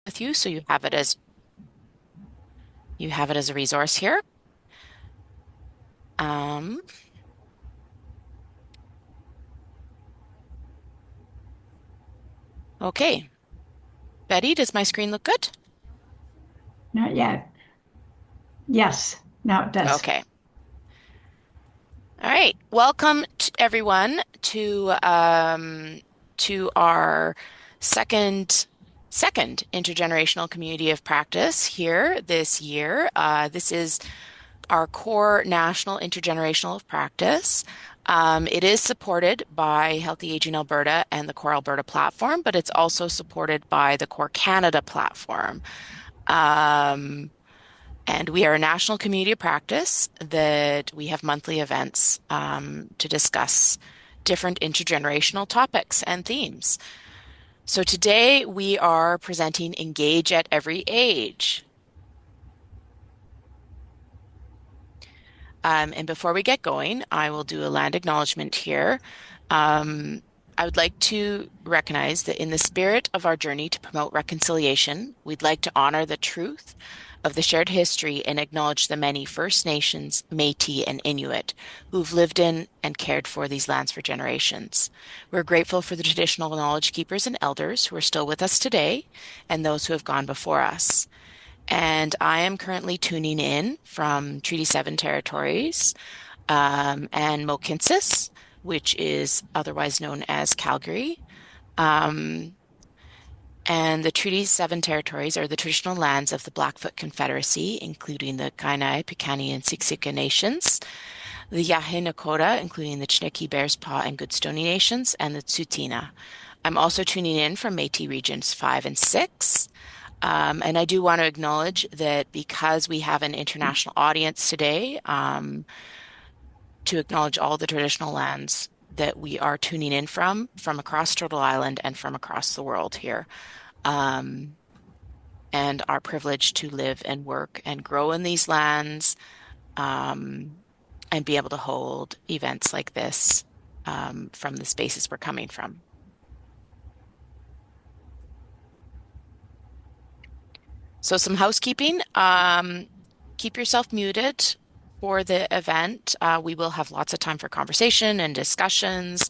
with you, so you have it as a resource here. Um, okay. Betty, does my screen look good? Not yet. Yes, now it does. Okay. All right. Welcome everyone to our second intergenerational community of practice here this year. This is our core national intergenerational of practice. It is supported by Healthy Aging Alberta and the Core Alberta platform, but it's also supported by the Core Canada platform. Um, and we are a national community of practice that we have monthly events to discuss different intergenerational topics and themes. So today we are presenting Engage at Every Age. And before we get going, I will do a land acknowledgement here. Um, I would like to recognize that in the spirit of our journey to promote reconciliation, we'd like to honor the truth of the shared history and acknowledge the many First Nations, Métis, and Inuit who've lived in and cared for these lands for generations. We're grateful for the traditional knowledge keepers and elders who are still with us today and those who have gone before us. And I am currently tuning in from Treaty 7 territories and Mohkinstsis, which is otherwise known as Calgary. Um, and the Treaty 7 territories are the traditional lands of the Blackfoot Confederacy, including the Kainai, Piikani, and Siksika nations, the Yahe Nakota, including the Chiniki, Bearspaw, and Goodstoney nations, and the Tsuut'ina. I'm also tuning in from Métis Regions 5 and 6. And I do want to acknowledge that because we have an international audience today, to acknowledge all the traditional lands that we are tuning in from across Turtle Island and from across the world here, um, and our privilege to live and work and grow in these lands, um, and be able to hold events like this, from the spaces we're coming from. So some housekeeping. Keep yourself muted for the event. We will have lots of time for conversation and discussions.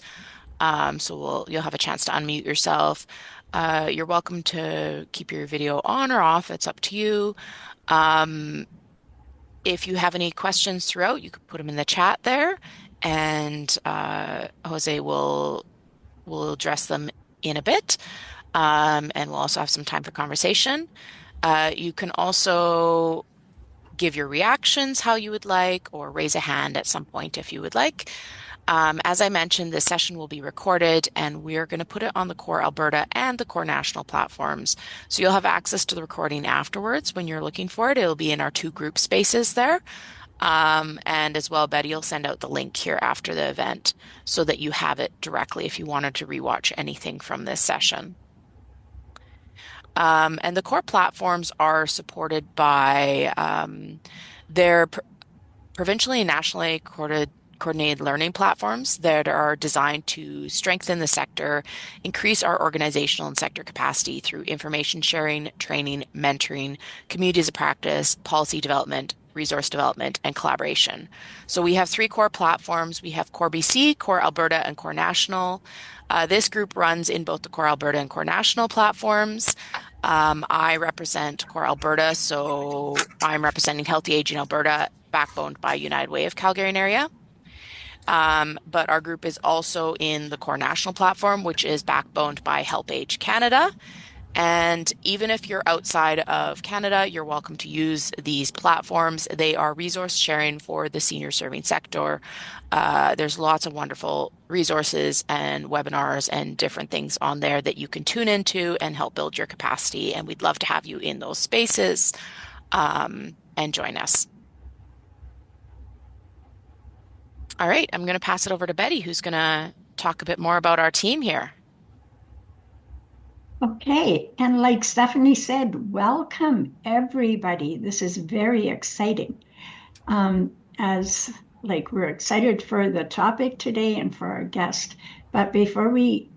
So you'll have a chance to unmute yourself. You're welcome to keep your video on or off. It's up to you. Um, if you have any questions throughout, you could put them in the chat there, and Jose will address them in a bit. And we'll also have some time for conversation. You can also give your reactions how you would like, or raise a hand at some point if you would like. As I mentioned, this session will be recorded and we're going to put it on the Core Alberta and the Core National platforms. So you'll have access to the recording afterwards when you're looking for it. It'll be in our two group spaces there. And as well, Betty will send out the link here after the event so that you have it directly if you wanted to rewatch anything from this session. And the core platforms are supported by their provincially and nationally coordinated learning platforms that are designed to strengthen the sector, increase our organizational and sector capacity through information sharing, training, mentoring, communities of practice, policy development, resource development, and collaboration. So we have three core platforms. We have Core BC, Core Alberta, and Core National. This group runs in both the Core Alberta and Core National platforms. I represent Core Alberta, so I'm representing Healthy Aging Alberta, backboned by United Way of Calgary and area. But our group is also in the Core National platform, which is backboned by Help Age Canada. And even if you're outside of Canada, you're welcome to use these platforms. They are resource sharing for the senior serving sector. There's lots of wonderful resources and webinars and different things on there that you can tune into and help build your capacity. And we'd love to have you in those spaces, and join us. All right, I'm going to pass it over to Betty, who's going to talk a bit more about our team here. Okay, and like Stephanie said, welcome everybody. This is very exciting. As like we're excited for the topic today and for our guest. But before we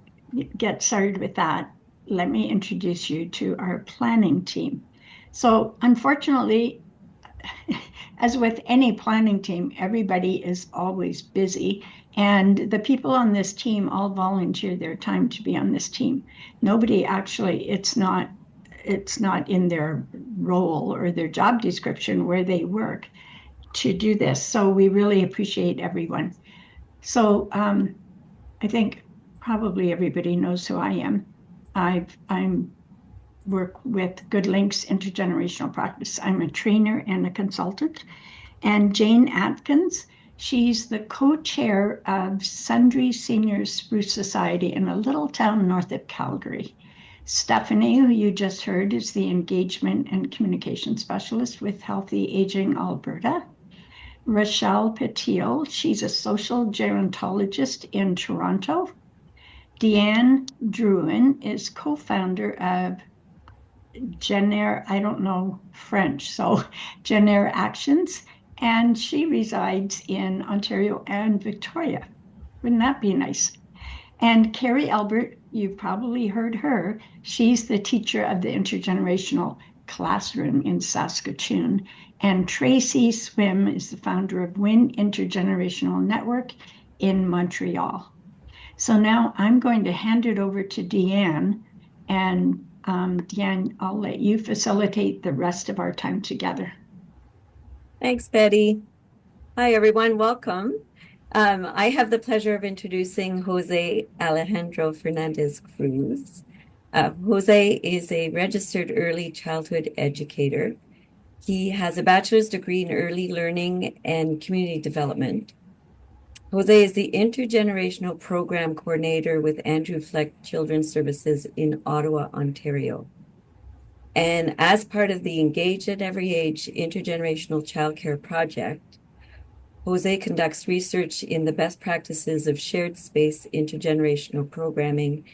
get started with that, let me introduce you to our planning team. So, unfortunately, as with any planning team, everybody is always busy. And the people on this team all volunteer their time to be on this team. Nobody actually, it's not in their role or their job description where they work to do this. So we really appreciate everyone. So I think probably everybody knows who I am. I'm work with Good Links Intergenerational Practice. I'm a trainer and a consultant. And Jane Atkins, she's the co-chair of Sundry Senior Spruce Society in a little town north of Calgary. Stephanie, who you just heard, is the engagement and communication specialist with Healthy Aging Alberta. Rochelle Patil, she's a social gerontologist in Toronto. Deanne Drouin is co-founder of I don't know French, so Gener Actions, and she resides in Ontario and Victoria. Wouldn't that be nice? And Carrie Albert, you've probably heard her. She's the teacher of the intergenerational classroom in Saskatoon. And Tracy Swim is the founder of WIN Intergenerational Network in Montreal. So now I'm going to hand it over to Deanne. And Deanne, I'll let you facilitate the rest of our time together. Thanks, Betty. Hi, everyone. Welcome. I have the pleasure of introducing Jose Alejandro Fernandez Cruz. Jose is a registered early childhood educator. He has a bachelor's degree in early learning and community development. Jose is the intergenerational program coordinator with Andrew Fleck Children's Services in Ottawa, Ontario. And as part of the Engage at Every Age Intergenerational Child Care Project, Jose conducts research in the best practices of shared space intergenerational programming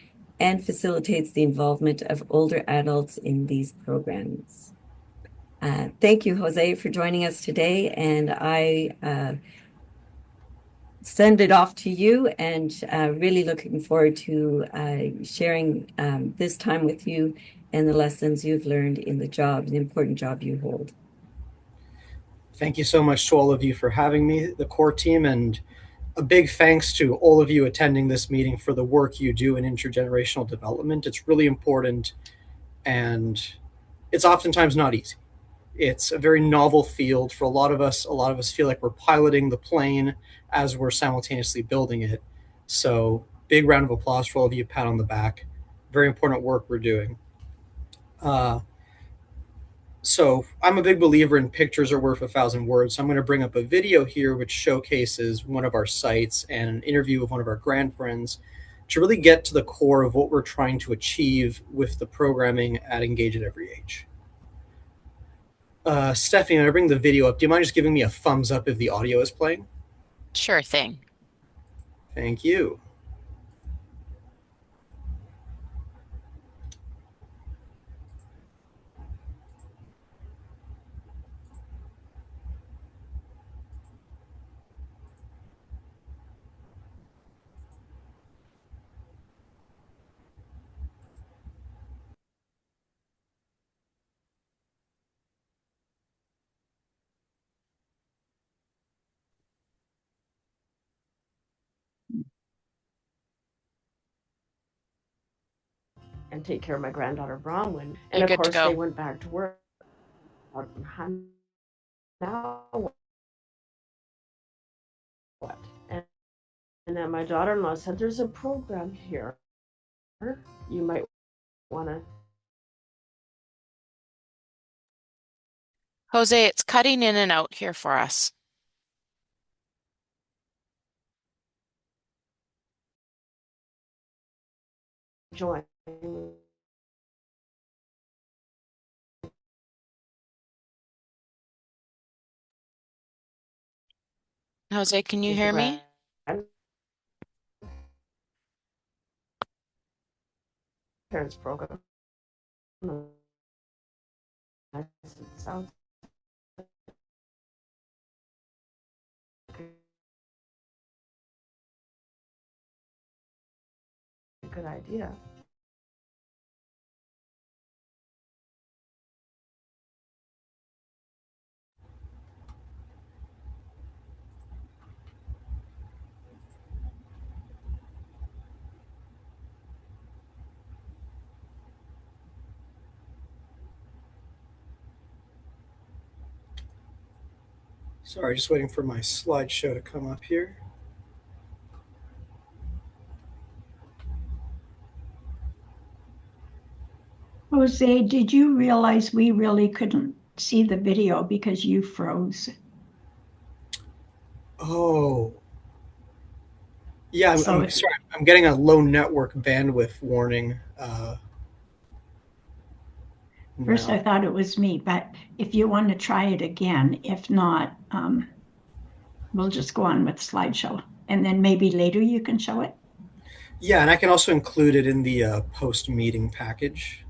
and facilitates the involvement of older adults in these programs. Thank you, Jose, for joining us today, and I send it off to you, and really looking forward to sharing this time with you and the lessons you've learned in the job, the important job you hold. Thank you so much to all of you for having me, the core team, and a big thanks to all of you attending this meeting for the work you do in intergenerational development. It's really important, and it's oftentimes not easy. It's a very novel field for a lot of us. A lot of us feel like we're piloting the plane as we're simultaneously building it. So big round of applause for all of you, pat on the back. Very important work we're doing. So I'm a big believer in pictures are worth 1,000 words. So I'm going to bring up a video here which showcases one of our sites and an interview with one of our grandfriends to really get to the core of what we're trying to achieve with the programming at Engage at Every Age. Stephanie, I'm going to bring the video up. Do you mind just giving me a thumbs up if the audio is playing? Sure thing. Thank you. And take care of my granddaughter Bronwyn. You're And of good to course, they go. went back to work. Now what? And then my daughter-in-law said, "There's a program here. You might want to Jose, it's cutting in and out here for us. join." Jose, can you hear me? Grandparents program. I said, "Sounds like a good idea." Sorry, just waiting for my slideshow to come up here. Jose, did you realize we really couldn't see the video because you froze? Oh, yeah, So I'm if sorry. I'm getting a low network bandwidth warning first I now. thought it was me, but if you want to try it again, if not, we'll just go on with slideshow. And then maybe later you can show it. Yeah, and I can also include it in the post-meeting package.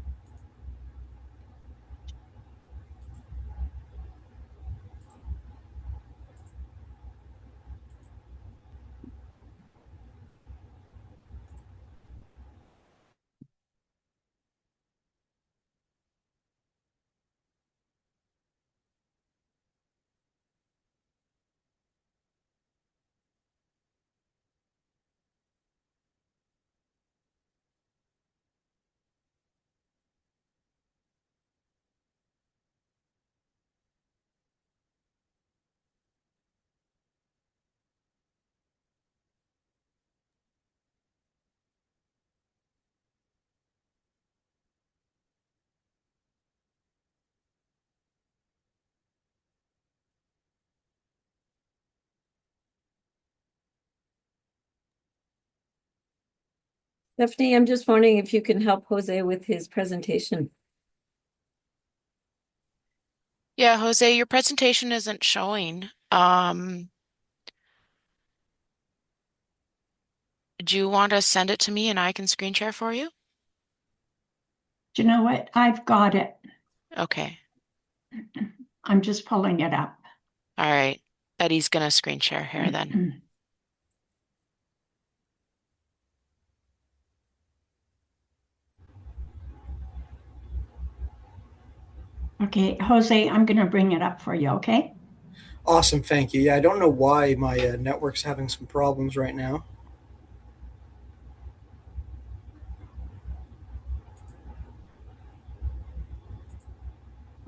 Stephanie, I'm just wondering if you can help Jose with his presentation. Yeah, Jose, your presentation isn't showing. Do you want to send it to me and I can screen share for you? Do you know what? I've got it. Okay. I'm just pulling it up. All right. Betty's gonna screen share here then. Okay, Jose, I'm going to bring it up for you, okay? Awesome, thank you. Yeah, I don't know why my network's having some problems right now.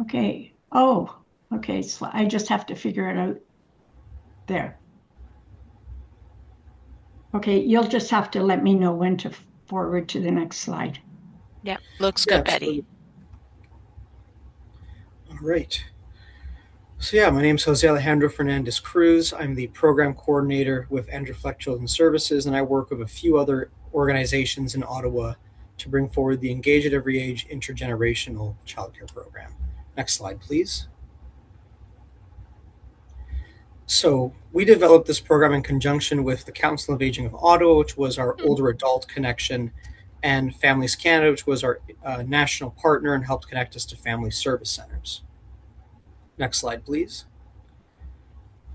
Okay. Oh, okay. So I just have to figure it out there. Okay, you'll just have to let me know when to forward to the next slide. Yeah, looks Yeah, good, Betty. absolutely. All right. So yeah, my name's Jose Alejandro Fernández Cruz. I'm the program coordinator with Fleck Children's Services, and I work with a few other organizations in Ottawa to bring forward the Engage at Every Age Intergenerational Child Care Program. Next slide, please. So we developed this program in conjunction with the Council of Aging of Ottawa, which was our older adult connection, and Families Canada, which was our national partner and helped connect us to family service centers. Next slide, please.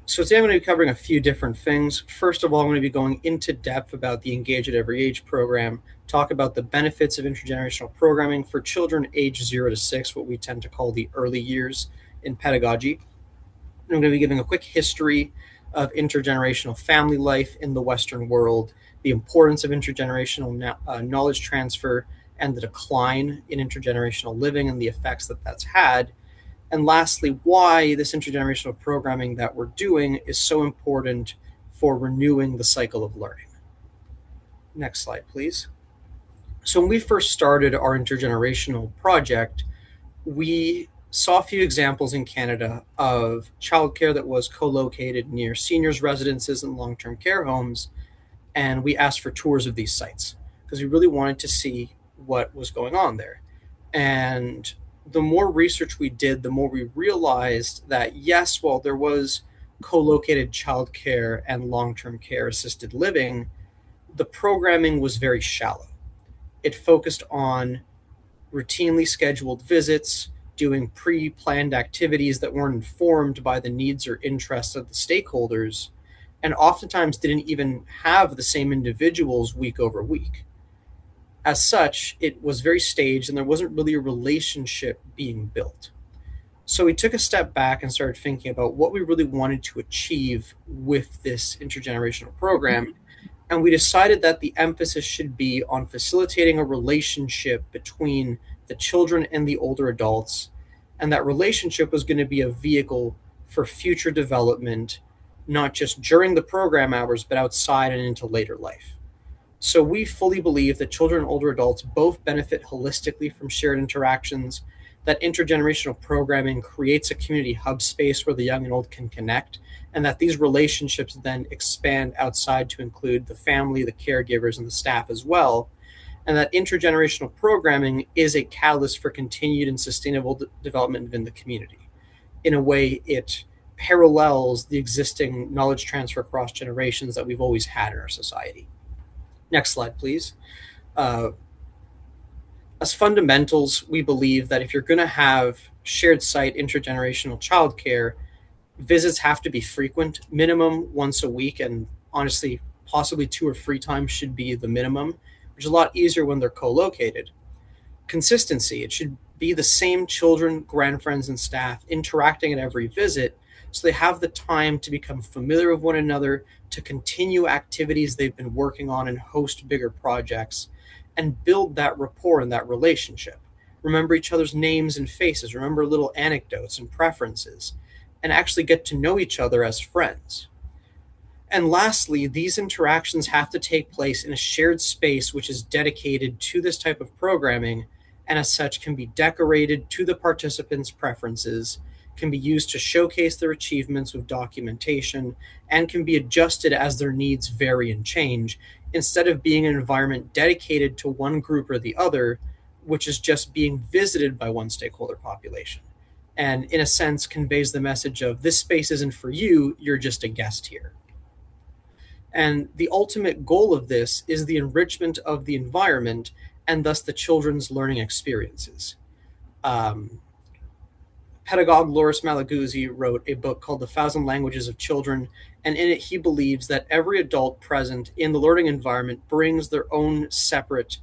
So today I'm going to be covering a few different things. First of all, I'm going to be going into depth about the Engage at Every Age program, talk about the benefits of intergenerational programming for children aged 0 to 6, what we tend to call the early years in pedagogy. I'm going to be giving a quick history of intergenerational family life in the Western world, the importance of intergenerational knowledge transfer, and the decline in intergenerational living and the effects that that's had. And lastly, why this intergenerational programming that we're doing is so important for renewing the cycle of learning. Next slide, please. So, when we first started our intergenerational project, we saw a few examples in Canada of childcare that was co-located near seniors' residences and long-term care homes, and we asked for tours of these sites because we really wanted to see what was going on there. And the more research we did, the more we realized that yes, while there was co-located childcare and long-term care assisted living, the programming was very shallow. It focused on routinely scheduled visits, doing pre planned activities that weren't informed by the needs or interests of the stakeholders, and oftentimes didn't even have the same individuals week over week. As such, it was very staged and there wasn't really a relationship being built. So we took a step back and started thinking about what we really wanted to achieve with this intergenerational program. And we decided that the emphasis should be on facilitating a relationship between the children and the older adults. And that relationship was going to be a vehicle for future development, not just during the program hours, but outside and into later life. So we fully believe that children and older adults both benefit holistically from shared interactions, that intergenerational programming creates a community hub space where the young and old can connect, and that these relationships then expand outside to include the family, the caregivers, and the staff as well, and that intergenerational programming is a catalyst for continued and sustainable development within the community. In a way, it parallels the existing knowledge transfer across generations that we've always had in our society. Next slide, please. Uh, as fundamentals, we believe that if you're going to have shared site intergenerational childcare, visits have to be frequent, minimum once a week, and honestly, possibly 2 or 3 times should be the minimum, which is a lot easier when they're co-located. Consistency, it should be the same children, grandfriends, and staff interacting at every visit so they have the time to become familiar with one another, to continue activities they've been working on and host bigger projects, and build that rapport and that relationship. Remember each other's names and faces, remember little anecdotes and preferences, and actually get to know each other as friends. And lastly, these interactions have to take place in a shared space which is dedicated to this type of programming, and as such can be decorated to the participants' preferences, can be used to showcase their achievements with documentation, and can be adjusted as their needs vary and change, instead of being an environment dedicated to one group or the other, which is just being visited by one stakeholder population. And in a sense, conveys the message of this space isn't for you, you're just a guest here. And the ultimate goal of this is the enrichment of the environment and thus the children's learning experiences. Pedagogue Loris Malaguzzi wrote a book called The Thousand Languages of Children, and in it he believes that every adult present in the learning environment brings their own separate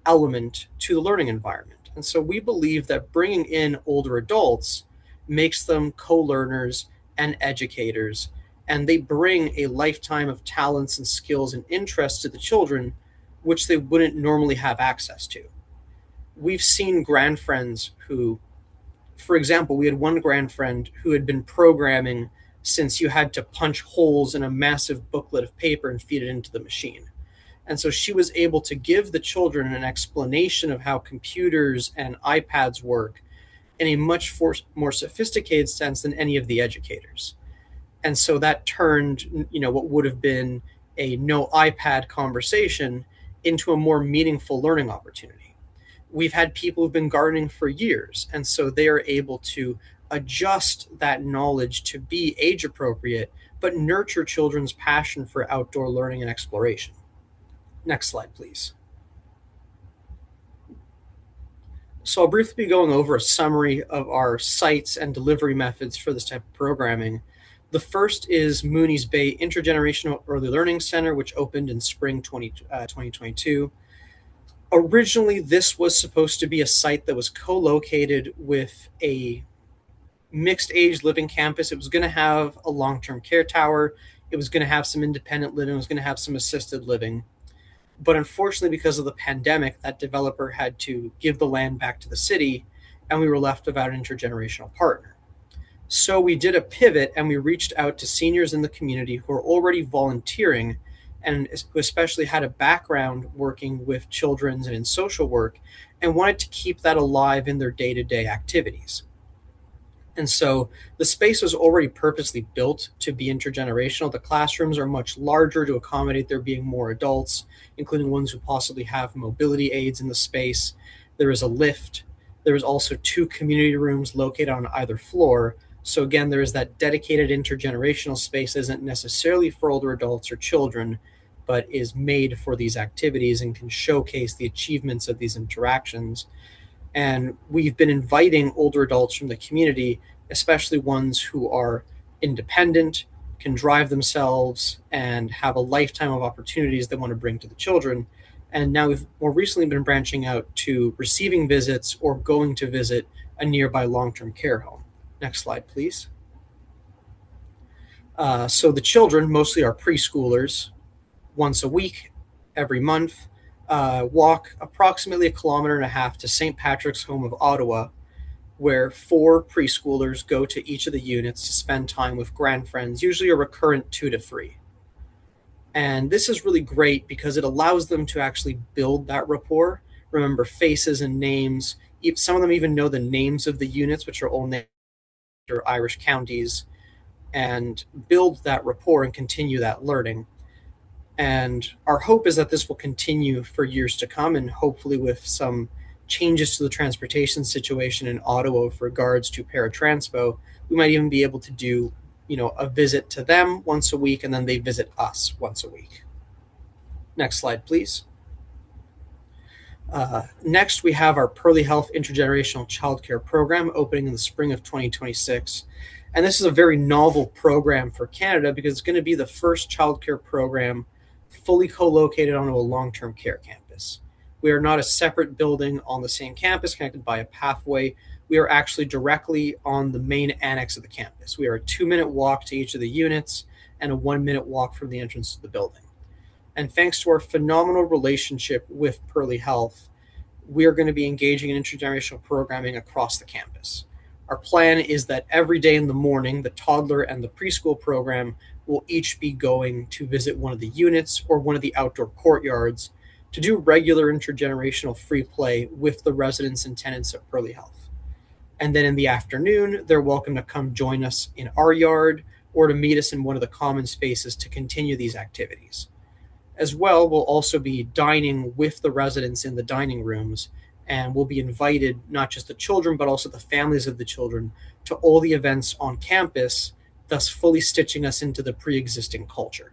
element to the learning environment. And so we believe that bringing in older adults makes them co-learners and educators, and they bring a lifetime of talents and skills and interests to the children, which they wouldn't normally have access to. We've seen grandfriends who, for example, we had one grandfriend who had been programming since you had to punch holes in a massive booklet of paper and feed it into the machine. And so she was able to give the children an explanation of how computers and iPads work in a much more sophisticated sense than any of the educators. And so that turned, what would have been a no iPad conversation into a more meaningful learning opportunity. We've had people who've been gardening for years, and so they are able to adjust that knowledge to be age appropriate, but nurture children's passion for outdoor learning and exploration. Next slide, please. So I'll briefly be going over a summary of our sites and delivery methods for this type of programming. The first is Mooney's Bay Intergenerational Early Learning Center, which opened in spring 2022. Originally, this was supposed to be a site that was co-located with a mixed age living campus. It was going to have a long-term care tower. It was going to have some independent living. It was going to have some assisted living. But unfortunately, because of the pandemic, that developer had to give the land back to the city, and we were left without an intergenerational partner. So we did a pivot, and we reached out to seniors in the community who are already volunteering and who especially had a background working with children's and in social work, and wanted to keep that alive in their day-to-day activities. And so the space was already purposely built to be intergenerational. The classrooms are much larger to accommodate there being more adults, including ones who possibly have mobility aids in the space. There is a lift. There is also 2 community rooms located on either floor. So again, there is that dedicated intergenerational space that isn't necessarily for older adults or children, but is made for these activities and can showcase the achievements of these interactions. And we've been inviting older adults from the community, especially ones who are independent, can drive themselves, and have a lifetime of opportunities they want to bring to the children. And now we've more recently been branching out to receiving visits or going to visit a nearby long-term care home. Next slide, please. So the children, mostly are preschoolers, once a week, every month, walk approximately 1.5 kilometers to St. Patrick's Home of Ottawa, where 4 preschoolers go to each of the units to spend time with grandfriends, usually a recurrent 2 to 3. And this is really great because it allows them to actually build that rapport, remember faces and names. Some of them even know the names of the units, which are all named after Irish counties, and build that rapport and continue that learning. And our hope is that this will continue for years to come, and hopefully with some changes to the transportation situation in Ottawa with regards to paratranspo, we might even be able to do, a visit to them once a week, and then they visit us once a week. Next slide, please. Next, we have our Pearly Health Intergenerational Child Care Program opening in the spring of 2026. And this is a very novel program for Canada because it's going to be the first childcare program fully co-located onto a long-term care campus. We are not a separate building on the same campus connected by a pathway. We are actually directly on the main annex of the campus. We are a 2-minute walk to each of the units and a 1-minute walk from the entrance to the building. And thanks to our phenomenal relationship with Pearly Health, we are going to be engaging in intergenerational programming across the campus. Our plan is that every day in the morning, the toddler and the preschool program will each be going to visit one of the units or one of the outdoor courtyards to do regular intergenerational free play with the residents and tenants of Pearly Health. And then in the afternoon, they're welcome to come join us in our yard or to meet us in one of the common spaces to continue these activities. As well, we'll also be dining with the residents in the dining rooms, and we'll be invited, not just the children, but also the families of the children, to all the events on campus, thus fully stitching us into the pre-existing culture.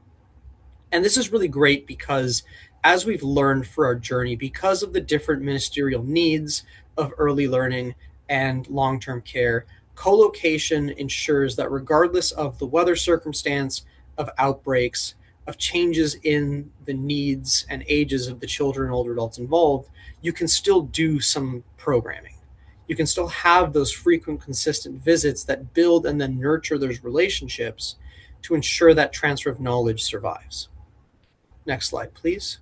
And this is really great because as we've learned for our journey, because of the different ministerial needs of early learning and long-term care, co-location ensures that regardless of the weather circumstance, of outbreaks, of changes in the needs and ages of the children and older adults involved, you can still do some programming. You can still have those frequent, consistent visits that build and then nurture those relationships to ensure that transfer of knowledge survives. Next slide, please.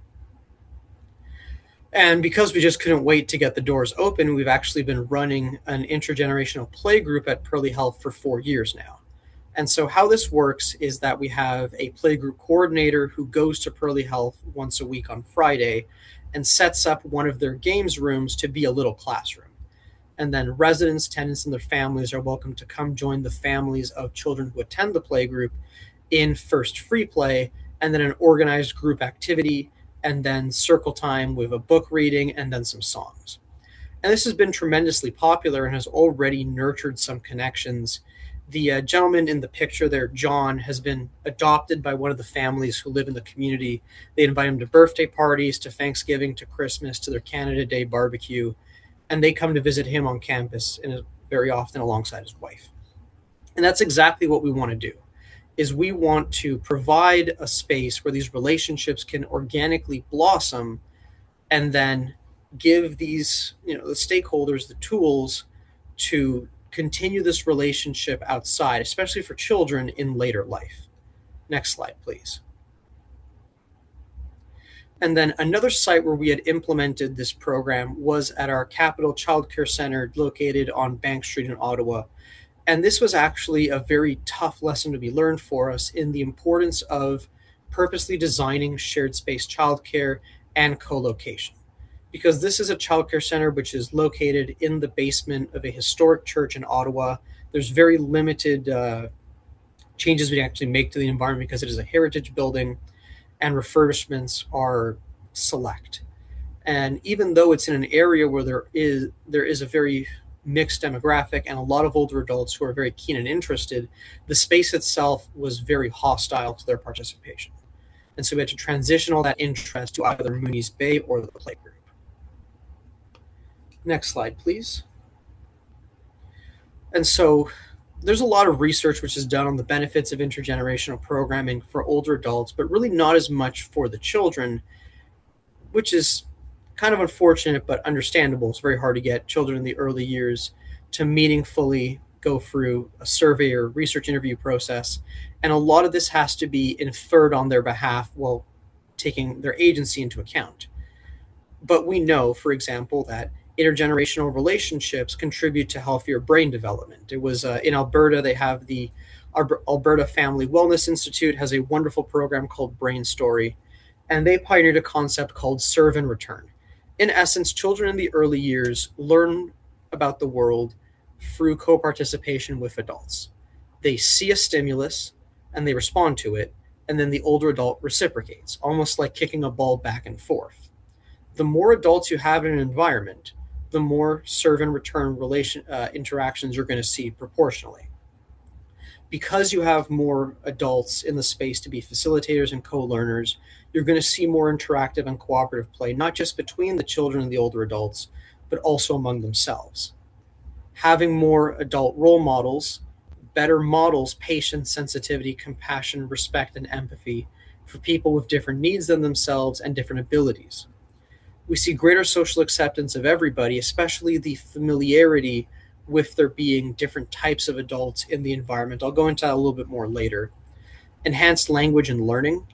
And because we just couldn't wait to get the doors open, we've actually been running an intergenerational play group at Pearly Health for 4 years now. And so how this works is that we have a playgroup coordinator who goes to Pearly Health once a week on Friday and sets up one of their games rooms to be a little classroom. And then residents, tenants, and their families are welcome to come join the families of children who attend the playgroup in first free play, and then an organized group activity, and then circle time with a book reading and then some songs. And this has been tremendously popular and has already nurtured some connections. The gentleman in the picture there, John, has been adopted by one of the families who live in the community. They invite him to birthday parties, to Thanksgiving, to Christmas, to their Canada Day barbecue, and they come to visit him on campus and very often alongside his wife. And that's exactly what we want to do, is we want to provide a space where these relationships can organically blossom and then give these, the stakeholders the tools to continue this relationship outside, especially for children in later life. Next slide, please. And then another site where we had implemented this program was at our Capital Child Care Center located on Bank Street in Ottawa. And this was actually a very tough lesson to be learned for us in the importance of purposely designing shared space childcare and co-location. Because this is a childcare center which is located in the basement of a historic church in Ottawa. There's very limited changes we can actually make to the environment because it is a heritage building, and refurbishments are select. And even though it's in an area where there is a very mixed demographic and a lot of older adults who are very keen and interested, the space itself was very hostile to their participation. And so we had to transition all that interest to either Mooney's Bay or the playgroup. Next slide, please. And so there's a lot of research which is done on the benefits of intergenerational programming for older adults, but really not as much for the children, which is kind of unfortunate but understandable. It's very hard to get children in the early years to meaningfully go through a survey or research interview process. And a lot of this has to be inferred on their behalf while taking their agency into account. But we know, for example, that intergenerational relationships contribute to healthier brain development. It was in Alberta, they have the Alberta Family Wellness Institute has a wonderful program called Brain Story, and they pioneered a concept called serve and return. In essence, children in the early years learn about the world through co-participation with adults. They see a stimulus and they respond to it, and then the older adult reciprocates, almost like kicking a ball back and forth. The more adults you have in an environment, the more serve and return interactions you're going to see proportionally. Because you have more adults in the space to be facilitators and co-learners, you're going to see more interactive and cooperative play, not just between the children and the older adults, but also among themselves. Having more adult role models better models patience, sensitivity, compassion, respect, and empathy for people with different needs than themselves and different abilities. We see greater social acceptance of everybody, especially the familiarity with there being different types of adults in the environment. I'll go into that a little bit more later. Enhanced language and learning,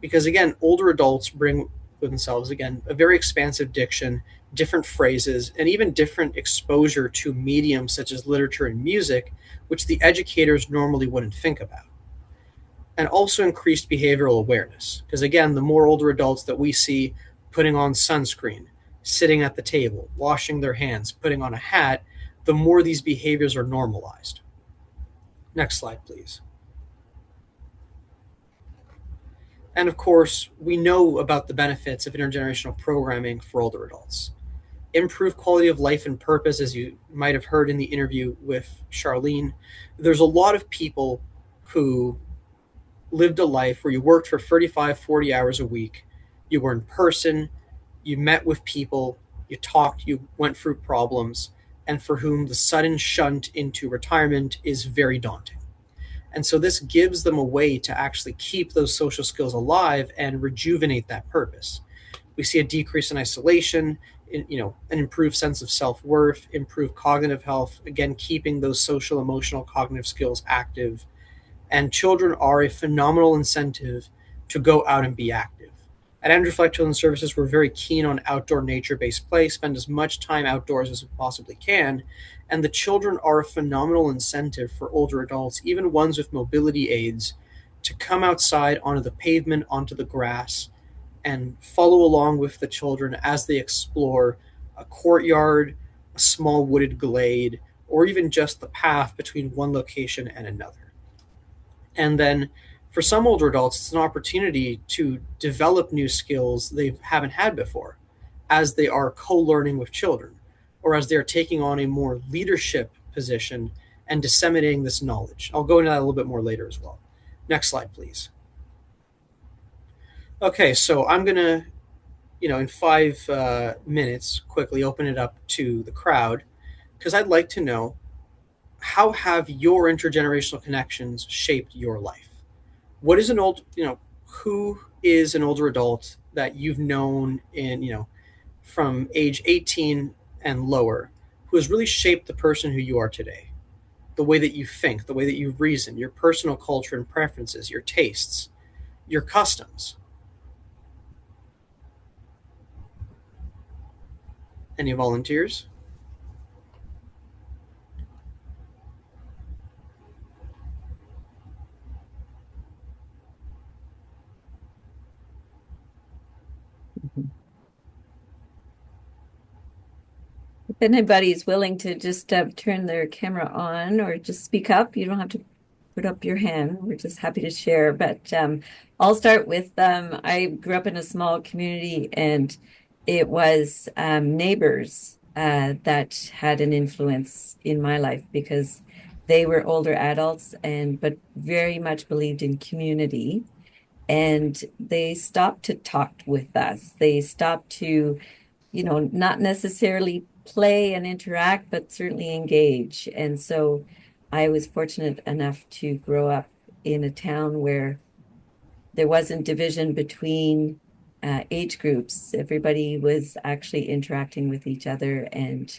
because again, older adults bring with themselves, again, a very expansive diction, different phrases, and even different exposure to mediums such as literature and music, which the educators normally wouldn't think about. And also increased behavioral awareness, because again, the more older adults that we see putting on sunscreen, sitting at the table, washing their hands, putting on a hat, the more these behaviors are normalized. Next slide, please. And of course, we know about the benefits of intergenerational programming for older adults. Improved quality of life and purpose, as you might have heard in the interview with Charlene. There's a lot of people who lived a life where you worked for 35, 40 hours a week. You were in person, you met with people, you talked, you went through problems, and for whom the sudden shunt into retirement is very daunting. And so this gives them a way to actually keep those social skills alive and rejuvenate that purpose. We see a decrease in isolation, an improved sense of self-worth, improved cognitive health, again, keeping those social, emotional, cognitive skills active. And children are a phenomenal incentive to go out and be active. At Andrew Fleck Children's Services, we're very keen on outdoor nature-based play, spend as much time outdoors as we possibly can, and the children are a phenomenal incentive for older adults, even ones with mobility aids, to come outside onto the pavement, onto the grass, and follow along with the children as they explore a courtyard, a small wooded glade, or even just the path between one location and another. And then for some older adults, it's an opportunity to develop new skills they haven't had before as they are co-learning with children or as they are taking on a more leadership position and disseminating this knowledge. I'll go into that a little bit more later as well. Next slide, please. Okay, so I'm going to, in 5 minutes, quickly open it up to the crowd because I'd like to know, how have your intergenerational connections shaped your life? What is who is an older adult that you've known from age 18 and lower who has really shaped the person who you are today? The way that you think, the way that you reason, your personal culture and preferences, your tastes, your customs. Any volunteers? If anybody's willing to just turn their camera on or just speak up, you don't have to put up your hand. We're just happy to share. But I'll start with I grew up in a small community, and it was neighbors that had an influence in my life because they were older adults but very much believed in community. And they stopped to talk with us. They stopped to not necessarily play and interact, but certainly engage. And so I was fortunate enough to grow up in a town where there wasn't division between age groups. Everybody was actually interacting with each other, and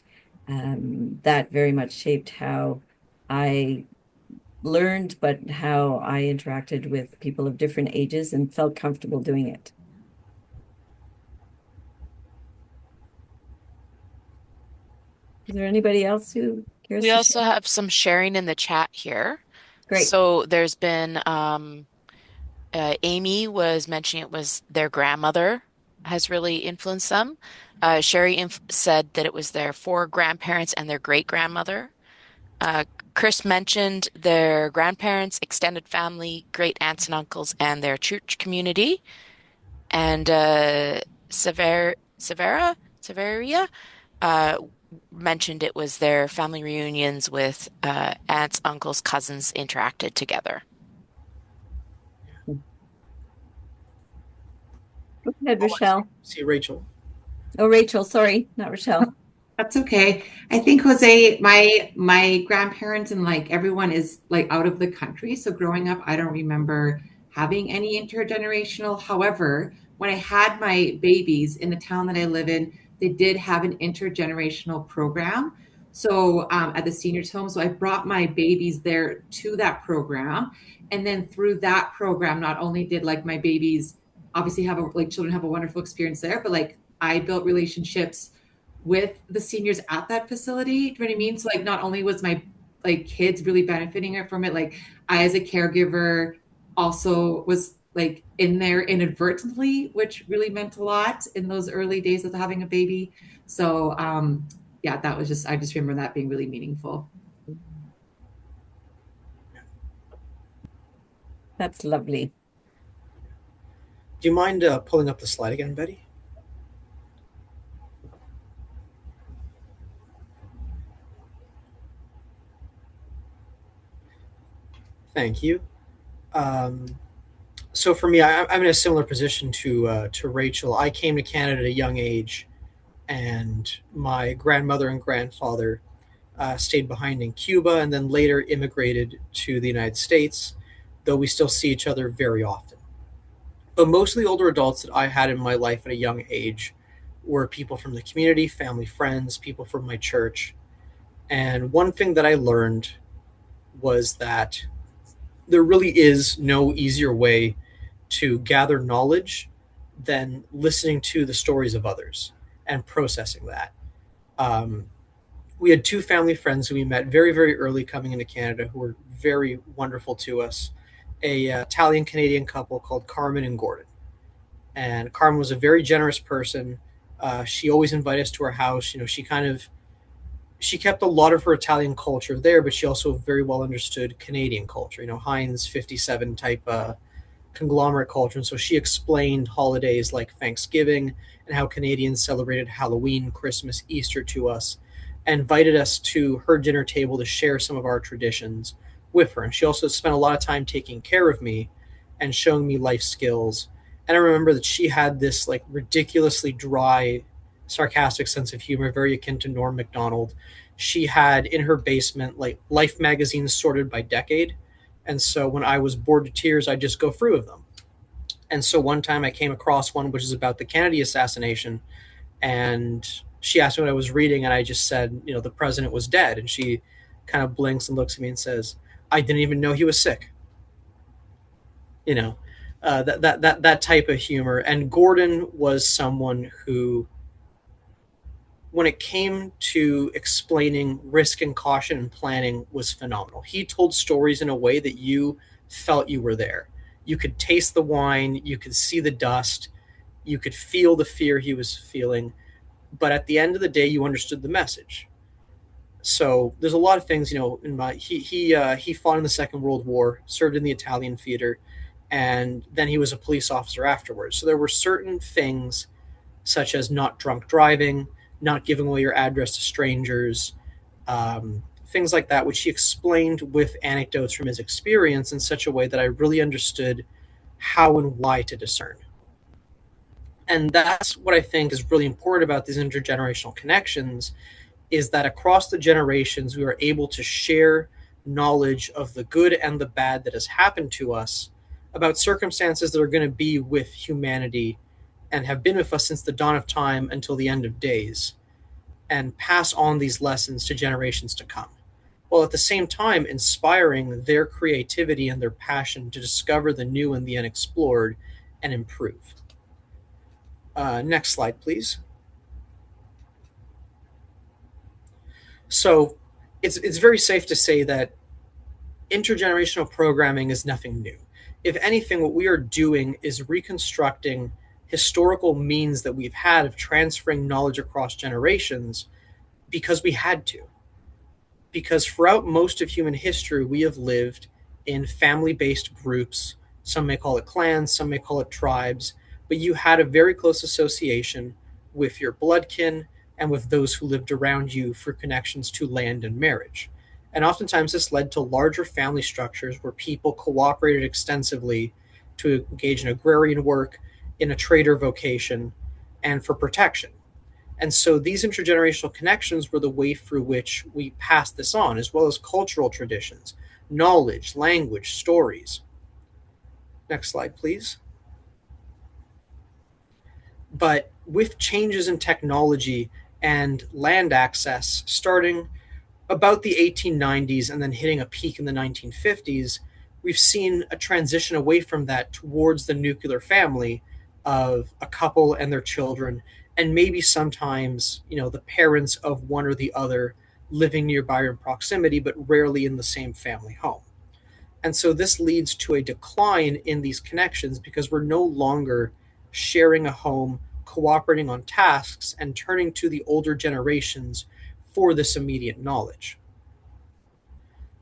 that very much shaped how I learned, but how I interacted with people of different ages and felt comfortable doing it. Is there anybody else who cares We to also share? have some sharing in the chat here. Great. So there's been Amy was mentioning it was their grandmother has really influenced them. Sherry said that it was their four grandparents and their great grandmother. Uh, Chris mentioned their grandparents, extended family, great aunts and uncles, and their church community. And Severia uh, mentioned it was their family reunions with aunts, uncles, cousins interacted together. Go ahead, Oh, I see, Rochelle. see Rachel. Oh, Rachel, sorry, not Rochelle. That's okay. I think Jose, my grandparents and like everyone is like out of the country. So growing up, I don't remember having any intergenerational. However, when I had my babies in the town that I live in, they did have an intergenerational program. So at the seniors home, so I brought my babies there to that program, and then through that program, not only did like my babies obviously have a like children have a wonderful experience there, but like I built relationships with the seniors at that facility. Do you know what I mean? So like not only was my like kids really benefiting from it, like I as a caregiver also was like in there inadvertently, which really meant a lot in those early days of having a baby. So yeah, that was just I just remember that being really meaningful. That's lovely. Do you mind pulling up the slide again, Betty? Thank you. Um, so for me, I'm in a similar position to Rachel. I came to Canada at a young age, and my grandmother and grandfather stayed behind in Cuba, and then later immigrated to the United States. Though we still see each other very often. But most of the older adults that I had in my life at a young age were people from the community, family, friends, people from my church. And one thing that I learned was that there really is no easier way to gather knowledge than listening to the stories of others and processing that. Um, we had two family friends who we met very, very early coming into Canada who were very wonderful to us. A Italian Canadian couple called Carmen and Gordon. And Carmen was a very generous person. She always invited us to her house. You know, she kept a lot of her Italian culture there, but she also very well understood Canadian culture. You know, Heinz 57 type conglomerate culture. And so she explained holidays like Thanksgiving and how Canadians celebrated Halloween, Christmas, Easter to us, and invited us to her dinner table to share some of our traditions with her. And she also spent a lot of time taking care of me and showing me life skills. And I remember that she had this like ridiculously dry, sarcastic sense of humor, very akin to Norm Macdonald. She had in her basement like Life magazines sorted by decade. And so when I was bored to tears, I'd just go through of them. And so one time I came across one which is about the Kennedy assassination. And she asked me what I was reading. And I just said, you know, the president was dead. And she kind of blinks and looks at me and says, I didn't even know he was sick. You know, that type of humor. And Gordon was someone who, when it came to explaining risk and caution and planning, was phenomenal. He told stories in a way that you felt you were there. You could taste the wine, you could see the dust, you could feel the fear he was feeling, but at the end of the day, you understood the message. So there's a lot of things, you know. He fought in the Second World War, served in the Italian theater, and then he was a police officer afterwards. So there were certain things such as not drunk driving, not giving away your address to strangers, things like that, which he explained with anecdotes from his experience in such a way that I really understood how and why to discern. And that's what I think is really important about these intergenerational connections, is that across the generations, we are able to share knowledge of the good and the bad that has happened to us about circumstances that are going to be with humanity and have been with us since the dawn of time until the end of days, and pass on these lessons to generations to come, while at the same time inspiring their creativity and their passion to discover the new and the unexplored and improve. Next slide, please. So it's very safe to say that intergenerational programming is nothing new. If anything, what we are doing is reconstructing historical means that we've had of transferring knowledge across generations because we had to. Because throughout most of human history, we have lived in family based groups. Some may call it clans, some may call it tribes, but you had a very close association with your bloodkin and with those who lived around you for connections to land and marriage. And oftentimes, this led to larger family structures where people cooperated extensively to engage in agrarian work, in a trader vocation, and for protection. And so these intergenerational connections were the way through which we passed this on, as well as cultural traditions, knowledge, language, stories. Next slide, please. But with changes in technology and land access starting about the 1890s and then hitting a peak in the 1950s, we've seen a transition away from that towards the nuclear family of a couple and their children, and maybe sometimes, the parents of one or the other living nearby or in proximity, but rarely in the same family home. And so this leads to a decline in these connections because we're no longer sharing a home, cooperating on tasks, and turning to the older generations for this immediate knowledge.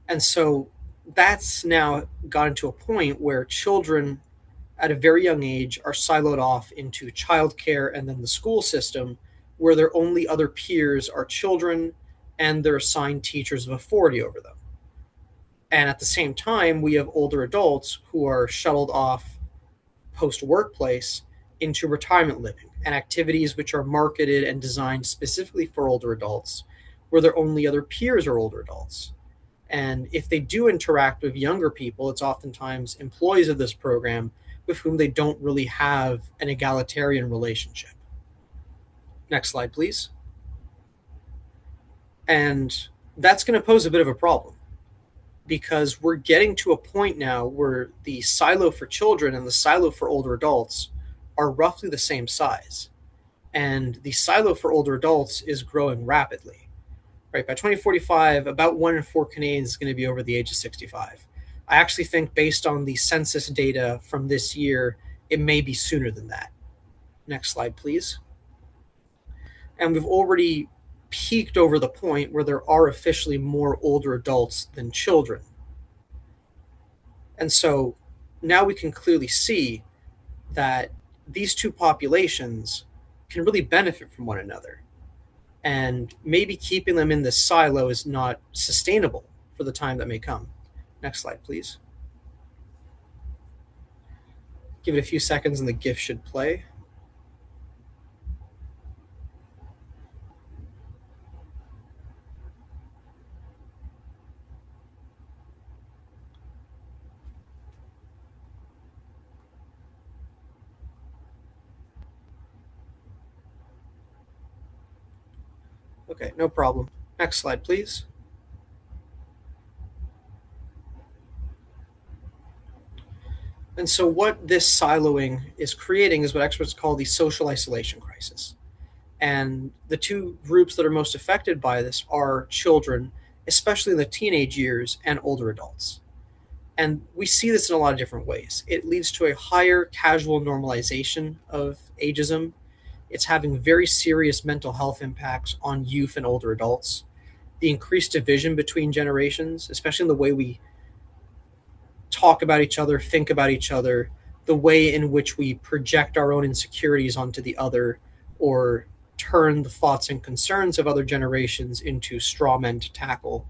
And so that's now gotten to a point where children at a very young age are siloed off into childcare and then the school system, where their only other peers are children and their assigned teachers of authority over them. And at the same time, we have older adults who are shuttled off post workplace into retirement living and activities which are marketed and designed specifically for older adults, where their only other peers are older adults. And if they do interact with younger people, it's oftentimes employees of this program with whom they don't really have an egalitarian relationship. Next slide, please. And that's going to pose a bit of a problem because we're getting to a point now where the silo for children and the silo for older adults are roughly the same size. And the silo for older adults is growing rapidly. Right, by 2045, about 1 in 4 Canadians is going to be over the age of 65. I actually think, based on the census data from this year, it may be sooner than that. Next slide, please. And we've already peaked over the point where there are officially more older adults than children. And so now we can clearly see that these two populations can really benefit from one another. And maybe keeping them in this silo is not sustainable for the time that may come. Next slide, please. Give it a few seconds and the GIF should play. Okay, no problem. Next slide, please. And so what this siloing is creating is what experts call the social isolation crisis. And the two groups that are most affected by this are children, especially in the teenage years, and older adults. And we see this in a lot of different ways. It leads to a higher casual normalization of ageism. It's having very serious mental health impacts on youth and older adults. The increased division between generations, especially in the way we talk about each other, think about each other, the way in which we project our own insecurities onto the other, or turn the thoughts and concerns of other generations into straw men to tackle,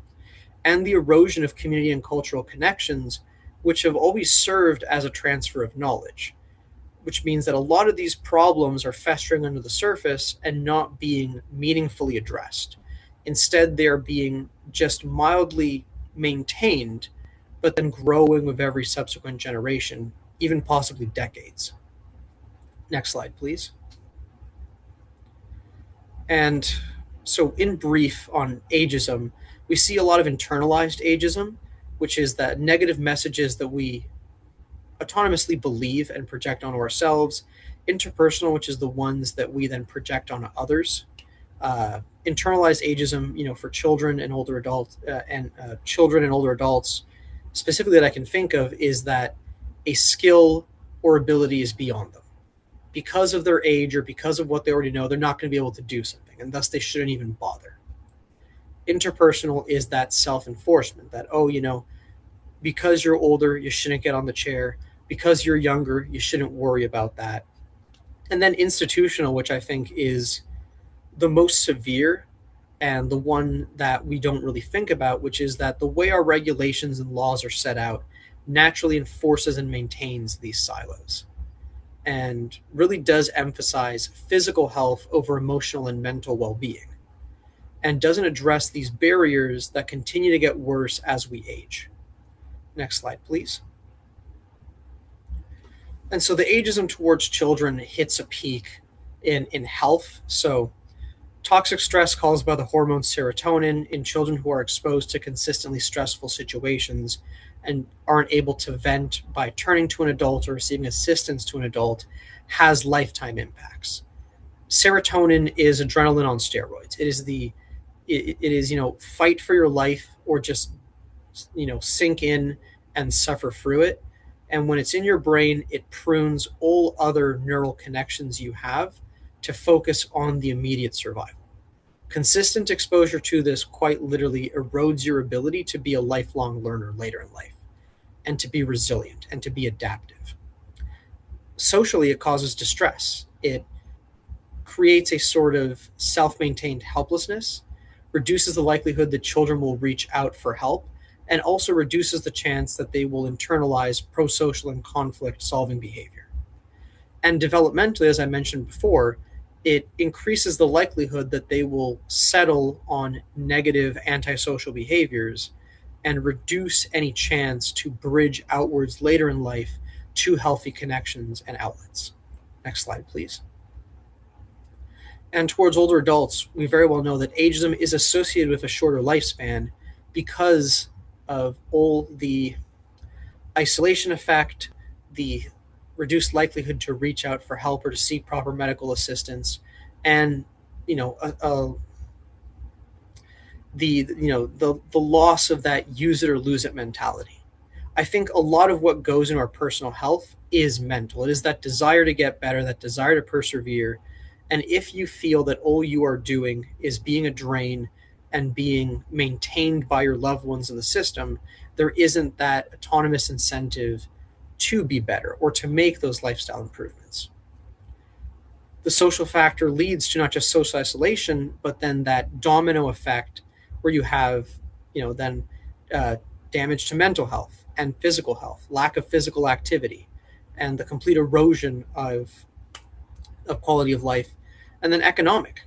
and the erosion of community and cultural connections, which have always served as a transfer of knowledge, which means that a lot of these problems are festering under the surface and not being meaningfully addressed. Instead, they are being just mildly maintained, but then growing with every subsequent generation, even possibly decades. Next slide, please. And so, in brief, on ageism, we see a lot of internalized ageism, which is that negative messages that we autonomously believe and project onto ourselves, interpersonal, which is the ones that we then project onto others, Internalized ageism, for children and older adults, children and older adults, specifically that I can think of, is that a skill or ability is beyond them. Because of their age or because of what they already know, they're not going to be able to do something, and thus they shouldn't even bother. Interpersonal is that self-enforcement that, because you're older, you shouldn't get on the chair. Because you're younger, you shouldn't worry about that. And then institutional, which I think is the most severe and the one that we don't really think about, which is that the way our regulations and laws are set out naturally enforces and maintains these silos and really does emphasize physical health over emotional and mental well-being, and doesn't address these barriers that continue to get worse as we age. Next slide, please. And so the ageism towards children hits a peak in health. So toxic stress caused by the hormone serotonin in children who are exposed to consistently stressful situations and aren't able to vent by turning to an adult or receiving assistance to an adult has lifetime impacts. Serotonin is adrenaline on steroids. It is fight for your life or just sink in and suffer through it. And when it's in your brain, it prunes all other neural connections you have to focus on the immediate survival. Consistent exposure to this quite literally erodes your ability to be a lifelong learner later in life and to be resilient and to be adaptive. Socially, it causes distress. It creates a sort of self-maintained helplessness, reduces the likelihood that children will reach out for help, and also reduces the chance that they will internalize pro-social and conflict-solving behavior. And developmentally, as I mentioned before, it increases the likelihood that they will settle on negative antisocial behaviors and reduce any chance to bridge outwards later in life to healthy connections and outlets. Next slide, please. And towards older adults, we very well know that ageism is associated with a shorter lifespan because of all the isolation effect, the reduced likelihood to reach out for help or to seek proper medical assistance, and the loss of that use it or lose it mentality. I think a lot of what goes into our personal health is mental. It is that desire to get better, that desire to persevere. And if you feel that all you are doing is being a drain and being maintained by your loved ones in the system, there isn't that autonomous incentive to be better or to make those lifestyle improvements. The social factor leads to not just social isolation, but then that domino effect where you have, then damage to mental health and physical health, lack of physical activity, and the complete erosion of quality of life, and then economic.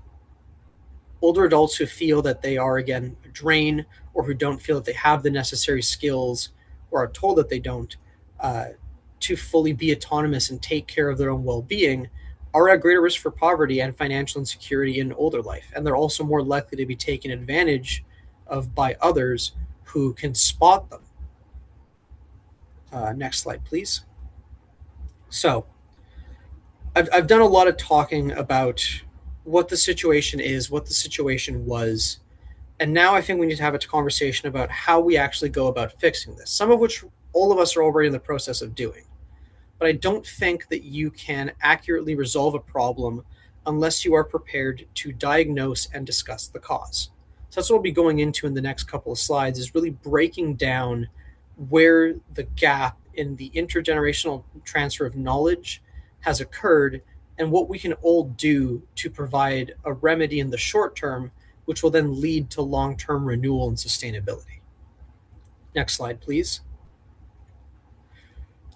Older adults who feel that they are, again, a drain, or who don't feel that they have the necessary skills or are told that they don't, to fully be autonomous and take care of their own well-being, are at greater risk for poverty and financial insecurity in older life. And they're also more likely to be taken advantage of by others who can spot them. Next slide, please. So I've done a lot of talking about what the situation is, what the situation was, and now I think we need to have a conversation about how we actually go about fixing this, some of which all of us are already in the process of doing. But I don't think that you can accurately resolve a problem unless you are prepared to diagnose and discuss the cause. So that's what we'll be going into in the next couple of slides, is really breaking down where the gap in the intergenerational transfer of knowledge has occurred and what we can all do to provide a remedy in the short term, which will then lead to long-term renewal and sustainability. Next slide, please.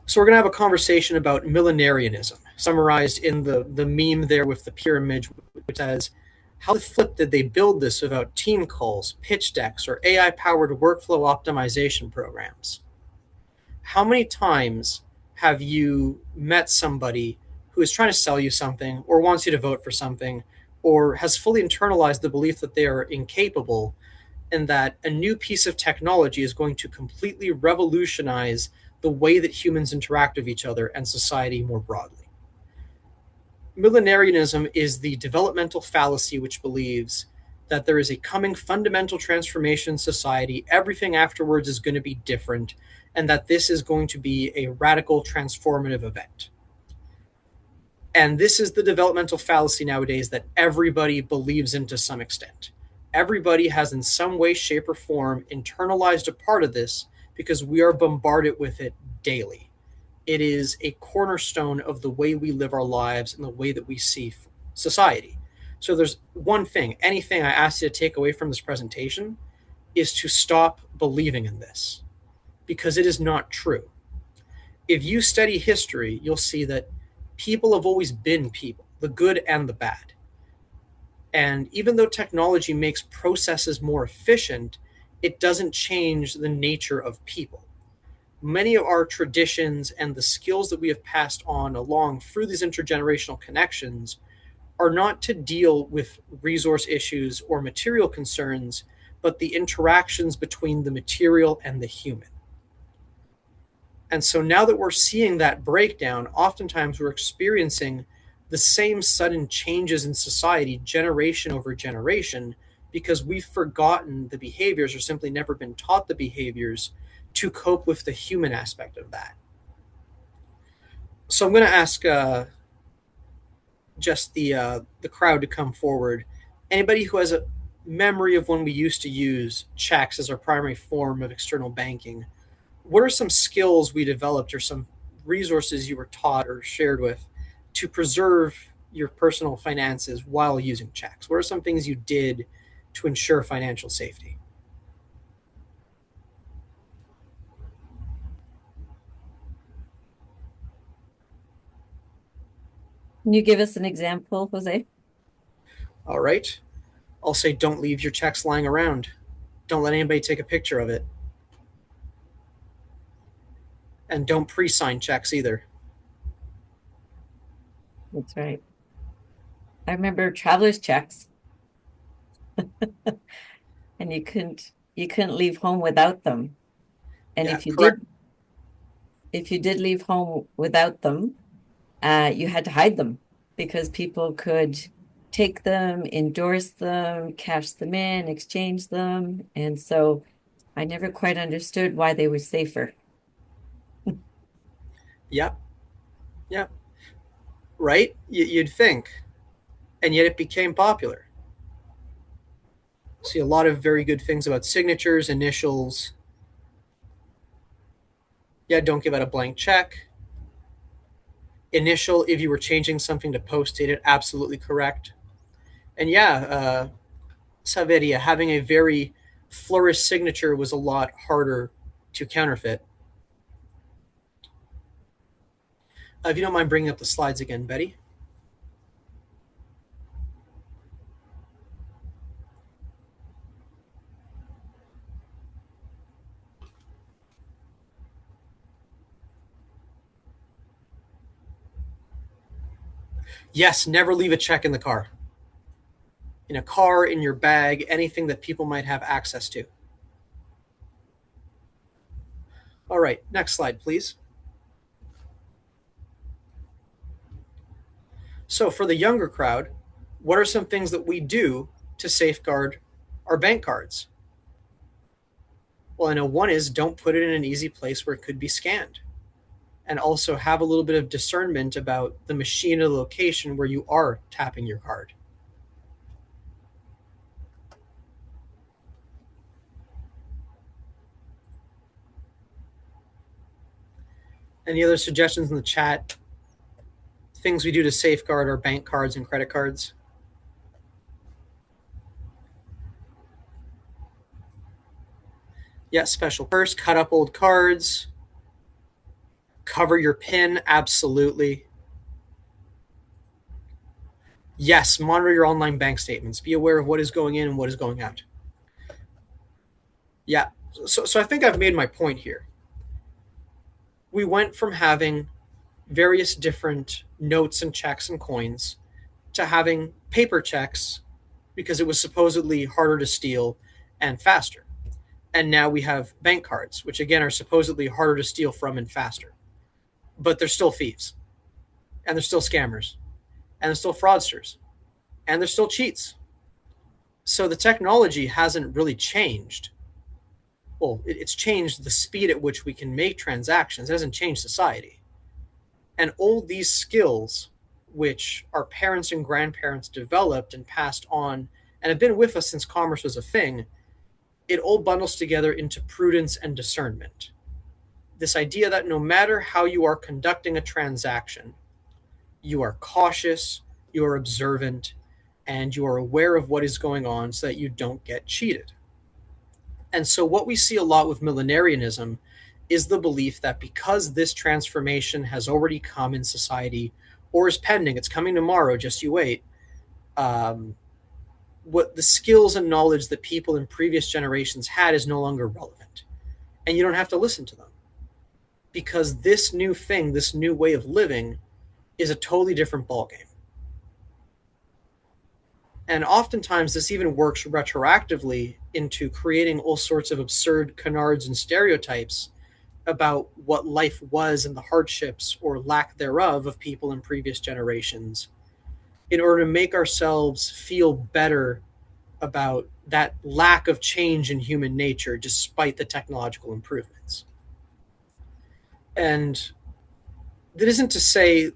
So we're going to have a conversation about millenarianism, summarized in the meme there with the pyramid, which says, how the flip did they build this without team calls, pitch decks, or AI-powered workflow optimization programs? How many times have you met somebody who is trying to sell you something or wants you to vote for something or has fully internalized the belief that they are incapable and that a new piece of technology is going to completely revolutionize the way that humans interact with each other and society more broadly? millenarianism is the developmental fallacy which believes that there is a coming fundamental transformation in society, everything afterwards is going to be different, and that this is going to be a radical transformative event. And this is the developmental fallacy nowadays that everybody believes in to some extent. Everybody has in some way, shape, or form internalized a part of this because we are bombarded with it daily. It is a cornerstone of the way we live our lives and the way that we see society. So there's one thing, anything I ask you to take away from this presentation is to stop believing in this, because it is not true. If you study history, you'll see that people have always been people, the good and the bad. And even though technology makes processes more efficient, it doesn't change the nature of people. Many of our traditions and the skills that we have passed on along through these intergenerational connections are not to deal with resource issues or material concerns, but the interactions between the material and the human. And so now that we're seeing that breakdown, oftentimes we're experiencing the same sudden changes in society generation over generation because we've forgotten the behaviors or simply never been taught the behaviors to cope with the human aspect of that. So I'm going to ask just the crowd to come forward. Anybody who has a memory of when we used to use checks as our primary form of external banking, what are some skills we developed or some resources you were taught or shared with to preserve your personal finances while using checks? What are some things you did to ensure financial safety? Can you give us an example, Jose? All right. I'll say don't leave your checks lying around. Don't let anybody take a picture of it. And don't pre-sign checks either. That's right. I remember traveler's checks, and you couldn't leave home without them. And Yeah, if you correct. did leave home without them, you had to hide them because people could take them, endorse them, cash them in, exchange them. And so I never quite understood why they were safer. Yep. Yep. Right? You'd think. And yet it became popular. See a lot of very good things about signatures, initials. Yeah, don't give out a blank check. Initial, if you were changing something to post date it, absolutely correct. And yeah, Saveria, having a very flourished signature was a lot harder to counterfeit. If you don't mind bringing up the slides again, Betty. Yes, never leave a check in the car. In a car, in your bag, anything that people might have access to. All right, next slide, please. So for the younger crowd, what are some things that we do to safeguard our bank cards? Well, I know one is don't put it in an easy place where it could be scanned. And also have a little bit of discernment about the machine or the location where you are tapping your card. Any other suggestions in the chat? Things we do to safeguard our bank cards and credit cards? Yeah, special purse, cut up old cards, cover your PIN, absolutely. Yes, monitor your online bank statements. Be aware of what is going in and what is going out. Yeah, so I think I've made my point here. We went from having various different notes and checks and coins to having paper checks because it was supposedly harder to steal and faster. And now we have bank cards, which again are supposedly harder to steal from and faster. But they're still thieves and they're still scammers. and there's still fraudsters, and there's still cheats. So the technology hasn't really changed. Well, it's changed the speed at which we can make transactions. It hasn't changed society. And all these skills, which our parents and grandparents developed and passed on and have been with us since commerce was a thing, it all bundles together into prudence and discernment. This idea that no matter how you are conducting a transaction, you are cautious, you are observant, and you are aware of what is going on so that you don't get cheated. And so, what we see a lot with millenarianism is the belief that because this transformation has already come in society or is pending, it's coming tomorrow, just you wait, what the skills and knowledge that people in previous generations had is no longer relevant. And you don't have to listen to them because this new thing, this new way of living is a totally different ballgame. And oftentimes this even works retroactively into creating all sorts of absurd canards and stereotypes about what life was and the hardships or lack thereof of people in previous generations in order to make ourselves feel better about that lack of change in human nature despite the technological improvements. And that isn't to say,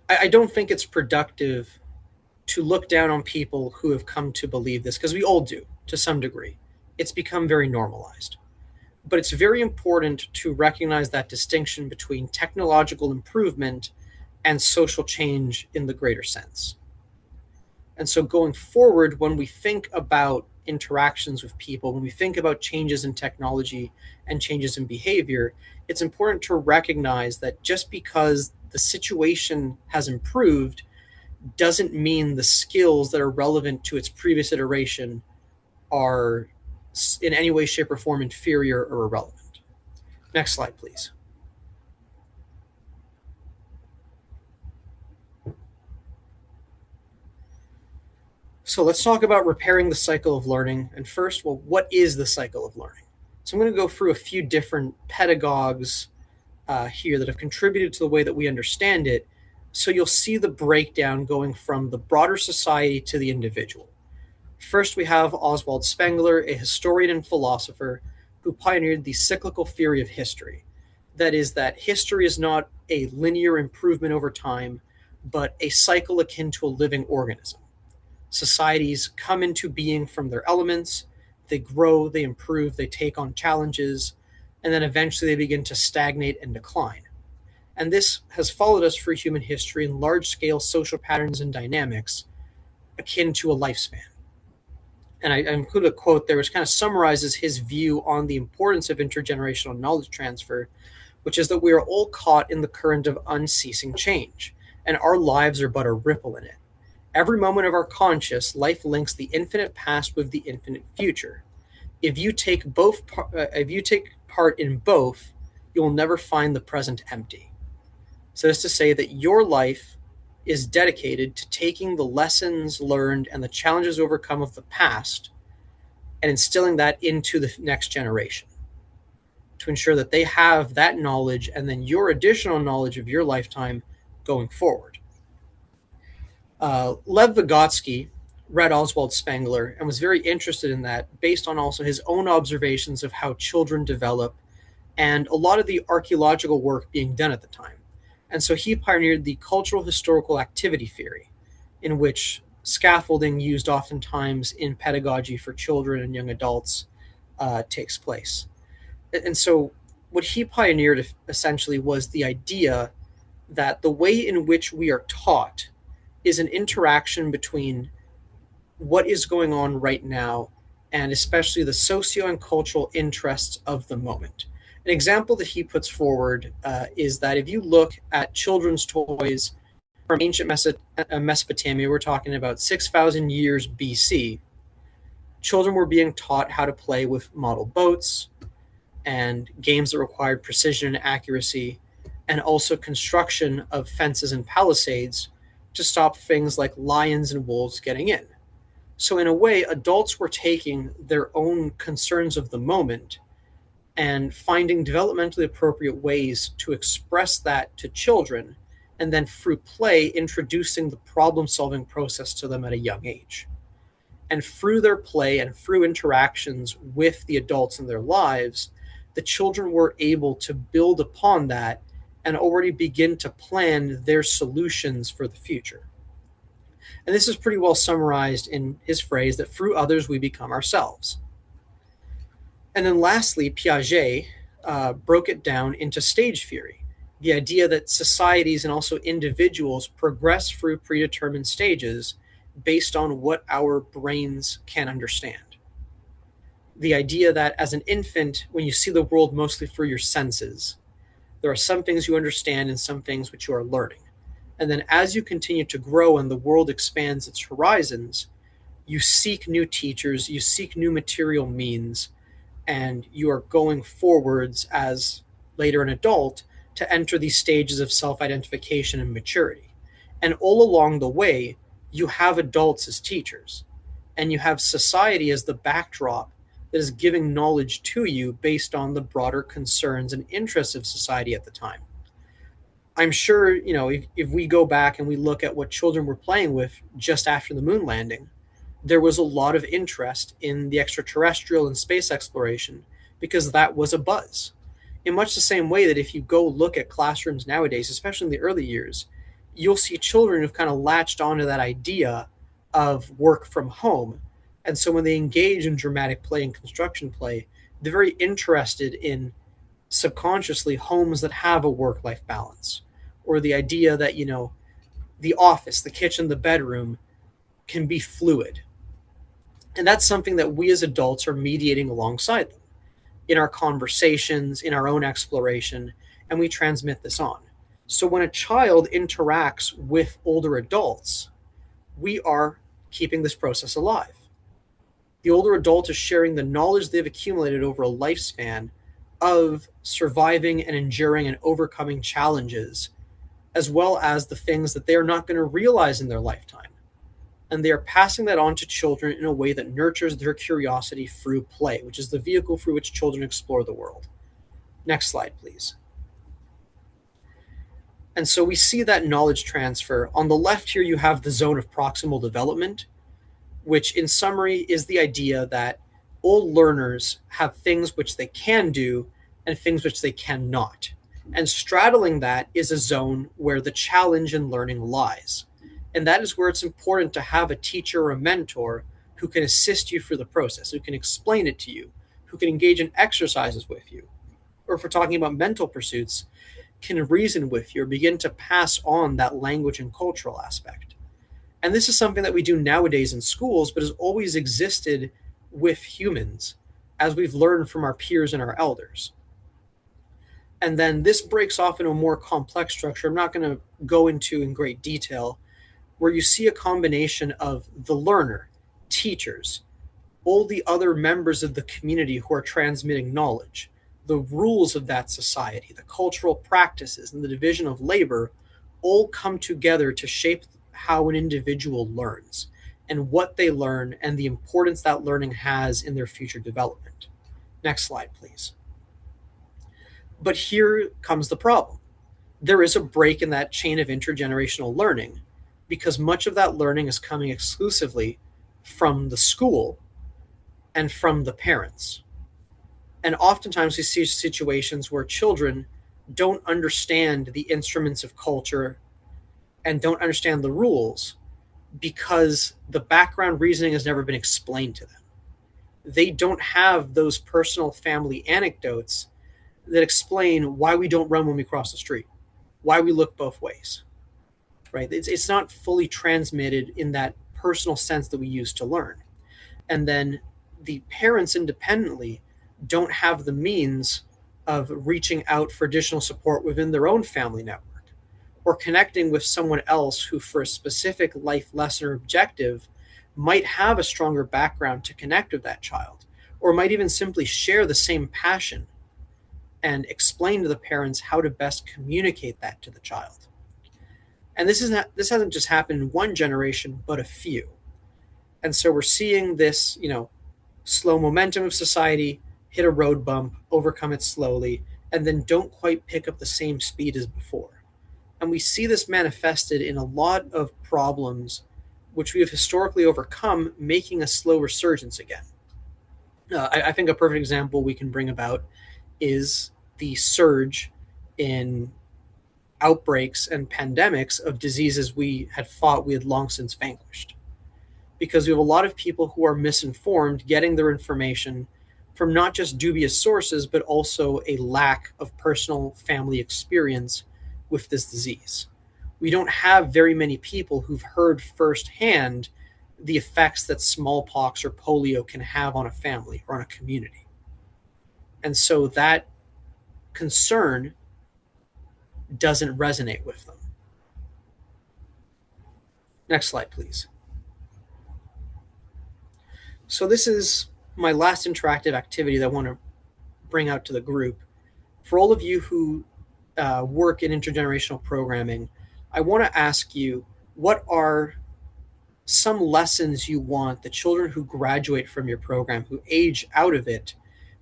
I don't think it's productive to look down on people who have come to believe this, because we all do to some degree. It's become very normalized. But it's very important to recognize that distinction between technological improvement and social change in the greater sense. And so going forward, when we think about interactions with people, when we think about changes in technology and changes in behavior, it's important to recognize that just because the situation has improved doesn't mean the skills that are relevant to its previous iteration are in any way, shape, or form inferior or irrelevant. Next slide, please. So let's talk about repairing the cycle of learning. And first, well, what is the cycle of learning? So I'm going to go through a few different pedagogues here that have contributed to the way that we understand it. So you'll see the breakdown going from the broader society to the individual. First, we have Oswald Spengler, a historian and philosopher who pioneered the cyclical theory of history. That is, that history is not a linear improvement over time, but a cycle akin to a living organism. Societies come into being from their elements, they grow, they improve, they take on challenges, and then eventually they begin to stagnate and decline. And this has followed us through human history in large-scale social patterns and dynamics akin to a lifespan. And I include a quote there which kind of summarizes his view on the importance of intergenerational knowledge transfer, which is that we are all caught in the current of unceasing change, and our lives are but a ripple in it. Every moment of our conscious life links the infinite past with the infinite future. If you take part in both, you will never find the present empty. So that's to say that your life is dedicated to taking the lessons learned and the challenges overcome of the past and instilling that into the next generation to ensure that they have that knowledge and then your additional knowledge of your lifetime going forward. Lev Vygotsky read Oswald Spengler and was very interested in that based on also his own observations of how children develop and a lot of the archaeological work being done at the time. And so he pioneered the cultural historical activity theory, in which scaffolding used oftentimes in pedagogy for children and young adults takes place. And so what he pioneered essentially was the idea that the way in which we are taught is an interaction between what is going on right now and especially the socio and cultural interests of the moment. An example that he puts forward is that if you look at children's toys from ancient Mesopotamia, we're talking about 6,000 years BC, children were being taught how to play with model boats and games that required precision and accuracy, and also construction of fences and palisades to stop things like lions and wolves getting in. So in a way, adults were taking their own concerns of the moment and finding developmentally appropriate ways to express that to children and then through play, introducing the problem-solving process to them at a young age. And through their play and through interactions with the adults in their lives, the children were able to build upon that and already begin to plan their solutions for the future. And this is pretty well summarized in his phrase that through others we become ourselves. And then lastly, Piaget broke it down into stage theory, the idea that societies and also individuals progress through predetermined stages based on what our brains can understand. The idea that as an infant, when you see the world mostly through your senses, there are some things you understand and some things which you are learning. And then as you continue to grow and the world expands its horizons, you seek new teachers, you seek new material means, and you are going forwards as later an adult to enter these stages of self-identification and maturity. And all along the way, you have adults as teachers, and you have society as the backdrop that is giving knowledge to you based on the broader concerns and interests of society at the time. I'm sure, if we go back and we look at what children were playing with just after the moon landing, there was a lot of interest in the extraterrestrial and space exploration because that was a buzz. In much the same way that if you go look at classrooms nowadays, especially in the early years, you'll see children who've kind of latched onto that idea of work from home. And so when they engage in dramatic play and construction play, they're very interested in subconsciously homes that have a work-life balance, or the idea that, the office, the kitchen, the bedroom can be fluid. And that's something that we as adults are mediating alongside them in our conversations, in our own exploration, and we transmit this on. So when a child interacts with older adults, we are keeping this process alive. The older adult is sharing the knowledge they've accumulated over a lifespan of surviving and enduring and overcoming challenges, as well as the things that they are not going to realize in their lifetime. And they are passing that on to children in a way that nurtures their curiosity through play, which is the vehicle through which children explore the world. Next slide, please. And so we see that knowledge transfer. On the left here, you have the zone of proximal development, which in summary is the idea that all learners have things which they can do and things which they cannot. And straddling that is a zone where the challenge in learning lies. And that is where it's important to have a teacher or a mentor who can assist you through the process, who can explain it to you, who can engage in exercises with you. Or if we're talking about mental pursuits, can reason with you or begin to pass on that language and cultural aspect. And this is something that we do nowadays in schools, but has always existed with humans as we've learned from our peers and our elders. And then this breaks off into a more complex structure I'm not going to go into in great detail, where you see a combination of the learner, teachers, all the other members of the community who are transmitting knowledge, the rules of that society, the cultural practices, and the division of labor all come together to shape how an individual learns and what they learn and the importance that learning has in their future development. Next slide, please. But here comes the problem. There is a break in that chain of intergenerational learning because much of that learning is coming exclusively from the school and from the parents. And oftentimes we see situations where children don't understand the instruments of culture and don't understand the rules because the background reasoning has never been explained to them. They don't have those personal family anecdotes that explain why we don't run when we cross the street, why we look both ways, right? It's not fully transmitted in that personal sense that we use to learn. And then the parents independently don't have the means of reaching out for additional support within their own family network or connecting with someone else who, for a specific life lesson or objective, might have a stronger background to connect with that child, or might even simply share the same passion and explain to the parents how to best communicate that to the child. And this hasn't just happened in one generation, but a few. And so we're seeing this, slow momentum of society hit a road bump, overcome it slowly, and then don't quite pick up the same speed as before. And we see this manifested in a lot of problems which we have historically overcome, making a slow resurgence again. I think a perfect example we can bring about is the surge in outbreaks and pandemics of diseases we had thought we had long since vanquished. Because we have a lot of people who are misinformed, getting their information from not just dubious sources, but also a lack of personal family experience with this disease. We don't have very many people who've heard firsthand the effects that smallpox or polio can have on a family or on a community. And so that concern doesn't resonate with them. Next slide, please. So this is my last interactive activity that I want to bring out to the group. For all of you who work in intergenerational programming, I want to ask you, what are some lessons you want the children who graduate from your program, who age out of it,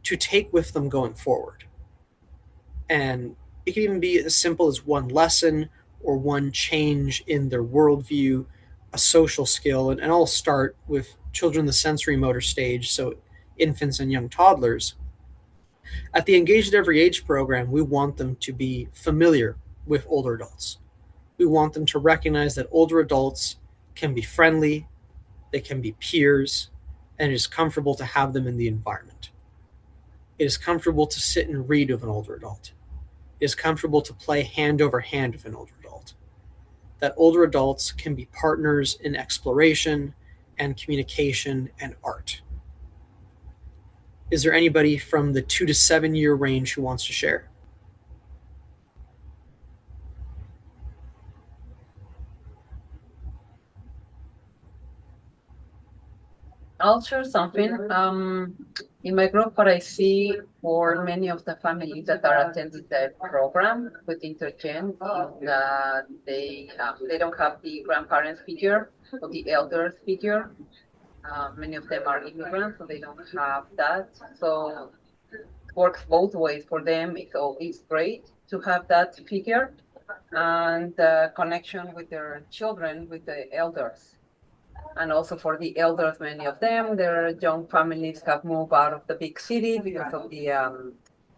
to take with them going forward? And it can even be as simple as one lesson or one change in their worldview, a social skill. And I'll start with children in the sensory motor stage, so infants and young toddlers. At the Engaged at Every Age program, we want them to be familiar with older adults. We want them to recognize that older adults can be friendly, they can be peers, and it is comfortable to have them in the environment. It is comfortable to sit and read with an older adult. It is comfortable to play hand over hand with an older adult. That older adults can be partners in exploration and communication and art. Is there anybody from the 2 to 7 year range who wants to share? I'll share something. In my group, what I see for many of the families that are attending the program with Intergen is that they don't have the grandparents figure or the elders figure. Many of them are immigrants, so they don't have that. So it works both ways for them. So it's great to have that figure and the connection with their children, with the elders. And also for the elders, many of them, their young families have moved out of the big city because of the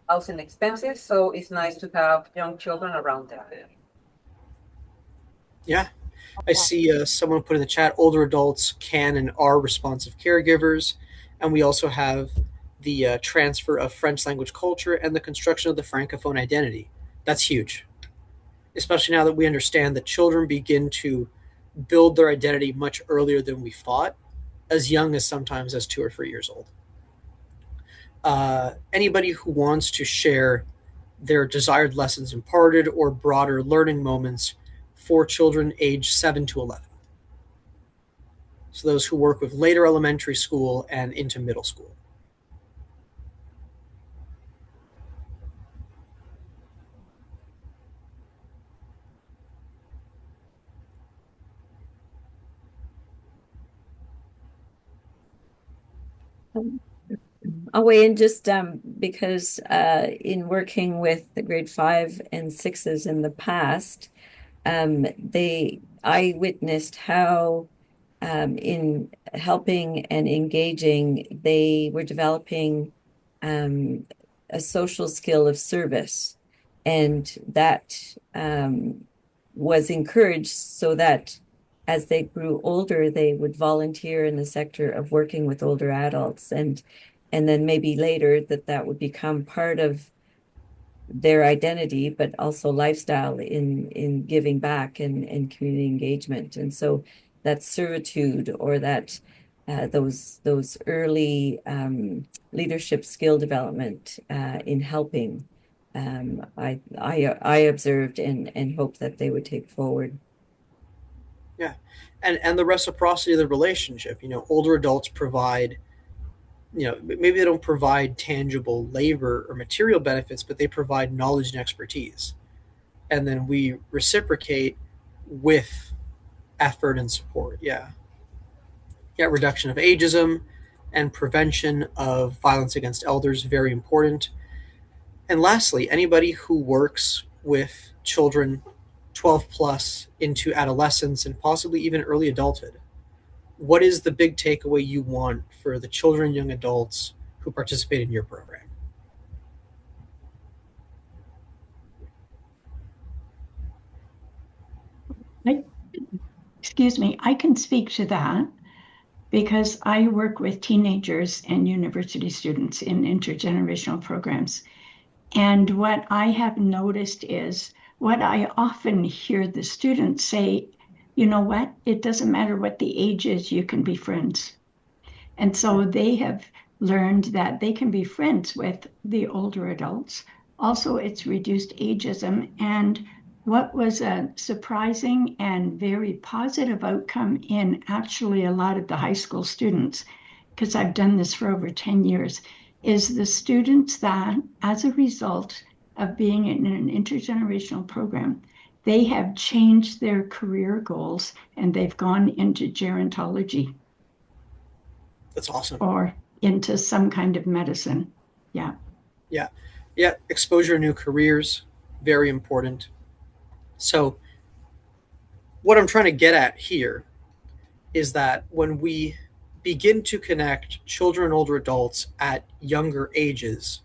housing expenses. So it's nice to have young children around them. Yeah, I see someone put in the chat, older adults can and are responsive caregivers. And we also have the transfer of French language culture and the construction of the Francophone identity. That's huge, especially now that we understand that children begin to build their identity much earlier than we thought, as young as sometimes as 2 or 3 years old. Anybody who wants to share their desired lessons imparted or broader learning moments for children aged 7 to 11. So those who work with later elementary school and into middle school. I'll weigh in just because in working with the grade 5 and 6s in the past, I witnessed how in helping and engaging, they were developing a social skill of service, and that was encouraged so that as they grew older, they would volunteer in the sector of working with older adults, and then maybe later that would become part of their identity, but also lifestyle in giving back and community engagement. And so that servitude or that those early leadership skill development in helping, I observed and hope that they would take forward. Yeah, and the reciprocity of the relationship. Older adults provide, maybe they don't provide tangible labor or material benefits, but they provide knowledge and expertise. And then we reciprocate with effort and support. Yeah. Yeah, reduction of ageism and prevention of violence against elders, very important. And lastly, anybody who works with children 12 plus into adolescence and possibly even early adulthood. What is the big takeaway you want for the children and young adults who participate in your program? Excuse me, I can speak to that because I work with teenagers and university students in intergenerational programs. And what I have noticed is what I often hear the students say, you know what? It doesn't matter what the age is, you can be friends. And so they have learned that they can be friends with the older adults. Also, it's reduced ageism. And what was a surprising and very positive outcome in actually a lot of the high school students, because I've done this for over 10 years, is the students that, as a result of being in an intergenerational program, they have changed their career goals and they've gone into gerontology. That's awesome. Or into some kind of medicine. Yeah. Yeah. Yeah. Exposure to new careers, very important. So, what I'm trying to get at here is that when we begin to connect children and older adults at younger ages,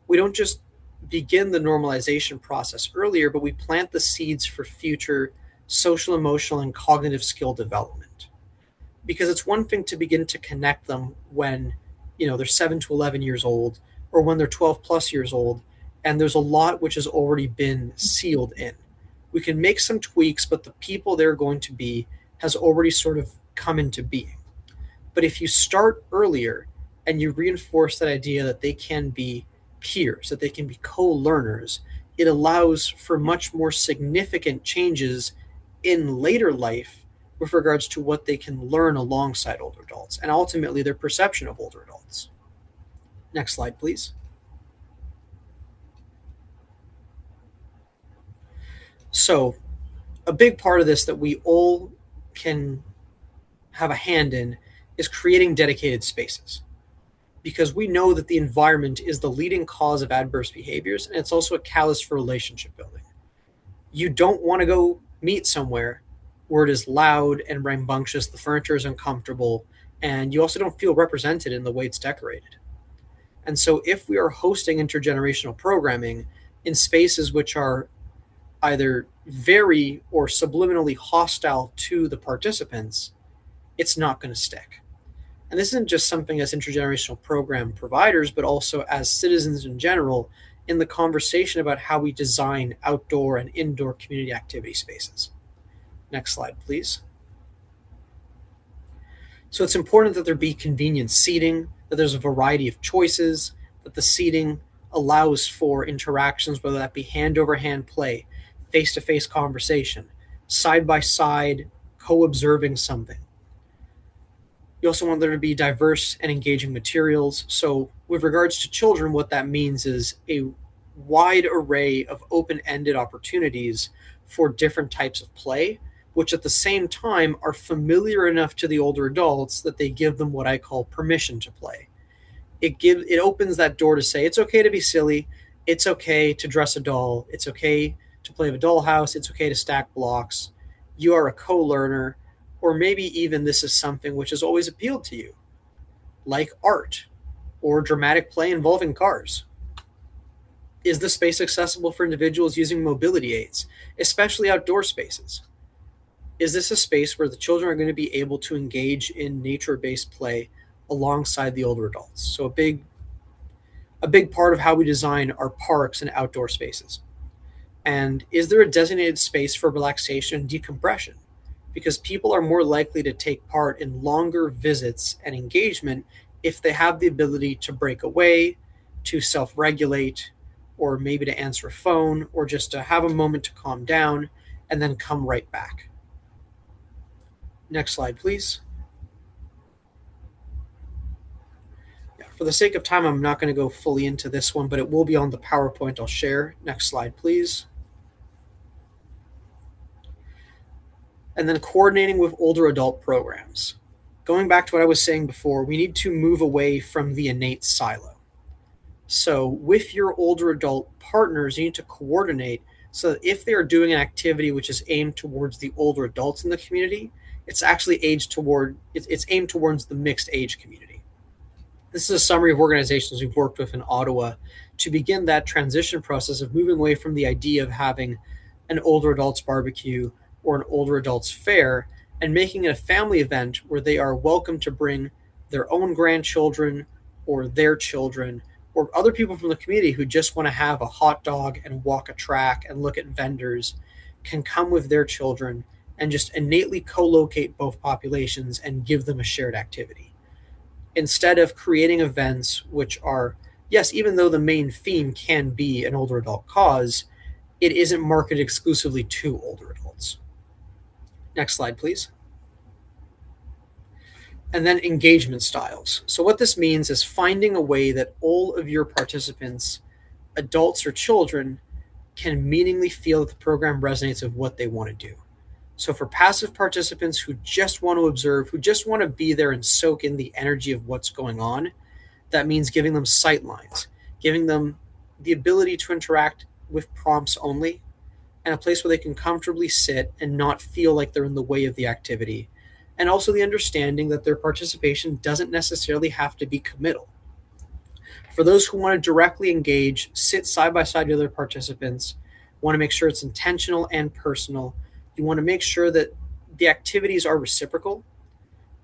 we don't just begin the normalization process earlier, but we plant the seeds for future social, emotional, and cognitive skill development. Because it's one thing to begin to connect them when, they're 7 to 11 years old, or when they're 12 plus years old, and there's a lot which has already been sealed in. We can make some tweaks, but the people they're going to be has already sort of come into being. But if you start earlier and you reinforce that idea that they can be peers, that they can be co-learners, it allows for much more significant changes in later life with regards to what they can learn alongside older adults and ultimately their perception of older adults. Next slide, please. So, a big part of this that we all can have a hand in is creating dedicated spaces, because we know that the environment is the leading cause of adverse behaviors, and it's also a catalyst for relationship building. You don't want to go meet somewhere where it is loud and rambunctious, the furniture is uncomfortable, and you also don't feel represented in the way it's decorated. And so if we are hosting intergenerational programming in spaces which are either very or subliminally hostile to the participants, it's not going to stick. And this isn't just something as intergenerational program providers, but also as citizens in general in the conversation about how we design outdoor and indoor community activity spaces. Next slide, please. So it's important that there be convenient seating, that there's a variety of choices, that the seating allows for interactions, whether that be hand over hand play, face-to-face conversation, side-by-side co-observing something. You also want there to be diverse and engaging materials. So with regards to children, what that means is a wide array of open-ended opportunities for different types of play, which at the same time are familiar enough to the older adults that they give them what I call permission to play. It opens that door to say, it's okay to be silly. It's okay to dress a doll. It's okay to play with a dollhouse. It's okay to stack blocks. You are a co-learner. Or maybe even this is something which has always appealed to you, like art or dramatic play involving cars. Is the space accessible for individuals using mobility aids, especially outdoor spaces? Is this a space where the children are going to be able to engage in nature-based play alongside the older adults? So a big part of how we design our parks and outdoor spaces. And is there a designated space for relaxation and decompression? Because people are more likely to take part in longer visits and engagement if they have the ability to break away, to self-regulate, or maybe to answer a phone, or just to have a moment to calm down and then come right back. Next slide, please. For the sake of time, I'm not going to go fully into this one, but it will be on the PowerPoint I'll share. Next slide, please. And then coordinating with older adult programs. Going back to what I was saying before, we need to move away from the innate silo. So with your older adult partners, you need to coordinate So if they are doing an activity which is aimed towards the older adults in the community, it's actually it's aimed towards the mixed age community. This is a summary of organizations we've worked with in Ottawa to begin that transition process of moving away from the idea of having an older adults barbecue or an older adults fair and making it a family event where they are welcome to bring their own grandchildren or their children or other people from the community who just want to have a hot dog and walk a track and look at vendors can come with their children and just innately co-locate both populations and give them a shared activity instead of creating events which are, yes, even though the main theme can be an older adult cause, it isn't marketed exclusively to older adults. Next slide, please. And then engagement styles. So what this means is finding a way that all of your participants, adults or children, can meaningfully feel that the program resonates with what they want to do. So for passive participants who just want to observe, who just want to be there and soak in the energy of what's going on, that means giving them sight lines, giving them the ability to interact with prompts only, and a place where they can comfortably sit and not feel like they're in the way of the activity. And also the understanding that their participation doesn't necessarily have to be committal. For those who want to directly engage, sit side by side with other participants, want to make sure it's intentional and personal. You want to make sure that the activities are reciprocal,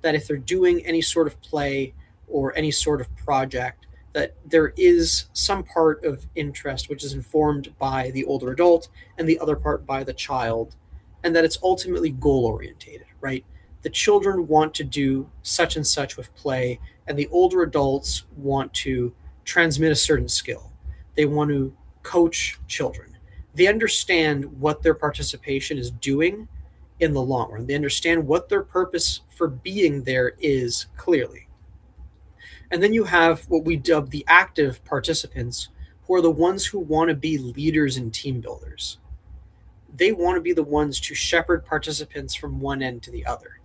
that if they're doing any sort of play or any sort of project, that there is some part of interest which is informed by the older adult and the other part by the child, and that it's ultimately goal orientated, right? The children want to do such and such with play, and the older adults want to transmit a certain skill. They want to coach children. They understand what their participation is doing in the long run. They understand what their purpose for being there is clearly. And then you have what we dub the active participants, who are the ones who want to be leaders and team builders. They want to be the ones to shepherd participants from one end to the other.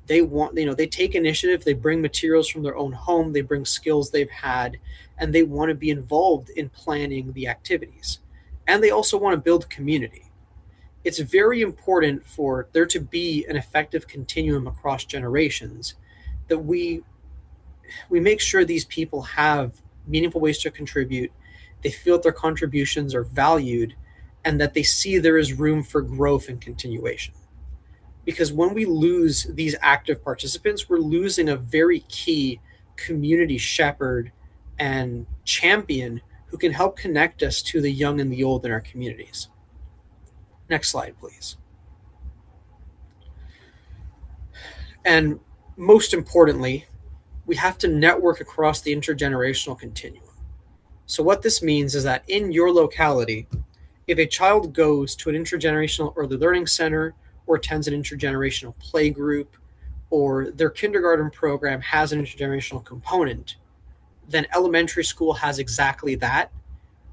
They want, they take initiative, they bring materials from their own home, they bring skills they've had, and they want to be involved in planning the activities. And they also want to build community. It's very important for there to be an effective continuum across generations that we make sure these people have meaningful ways to contribute, they feel that their contributions are valued, and that they see there is room for growth and continuation. Because when we lose these active participants, we're losing a very key community shepherd and champion who can help connect us to the young and the old in our communities. Next slide, please. And most importantly, we have to network across the intergenerational continuum. So what this means is that in your locality, if a child goes to an intergenerational early learning center or attends an intergenerational play group, or their kindergarten program has an intergenerational component, then elementary school has exactly that,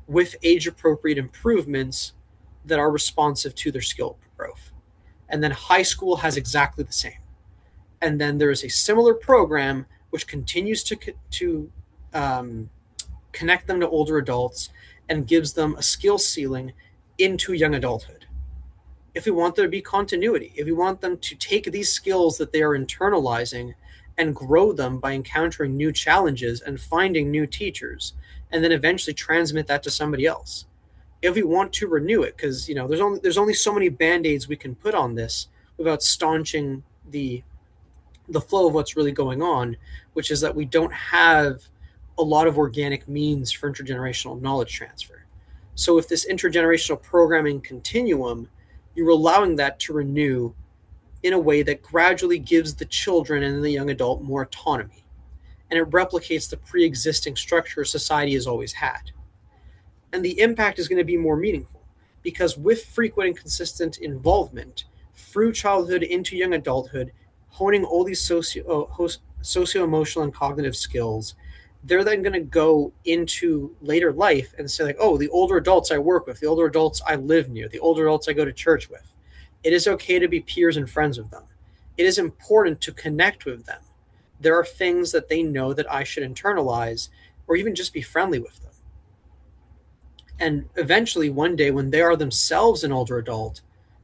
with age-appropriate improvements that are responsive to their skill growth. And then high school has exactly the same. And then there is a similar program which continues to connect them to older adults and gives them a skill ceiling into young adulthood. If we want there to be continuity, if we want them to take these skills that they are internalizing and grow them by encountering new challenges and finding new teachers, and then eventually transmit that to somebody else. If we want to renew it, because there's only so many band-aids we can put on this without staunching the flow of what's really going on, which is that we don't have a lot of organic means for intergenerational knowledge transfer. So with this intergenerational programming continuum, you're allowing that to renew in a way that gradually gives the children and the young adult more autonomy. And it replicates the pre-existing structure society has always had. And the impact is going to be more meaningful because with frequent and consistent involvement through childhood into young adulthood, honing all these socio-emotional and cognitive skills, they're then going to go into later life and say like, oh, the older adults I work with, the older adults I live near, the older adults I go to church with, it is okay to be peers and friends with them. It is important to connect with them. There are things that they know that I should internalize or even just be friendly with them. And eventually, one day, when they are themselves an older adult,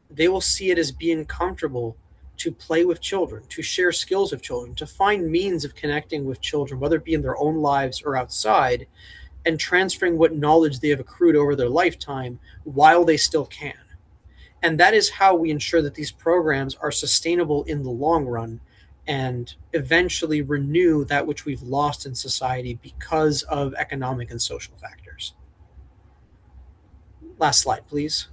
they will see it as being comfortable to play with children, to share skills with children, to find means of connecting with children, whether it be in their own lives or outside, and transferring what knowledge they have accrued over their lifetime while they still can. And that is how we ensure that these programs are sustainable in the long run and eventually renew that which we've lost in society because of economic and social factors. Last slide, please.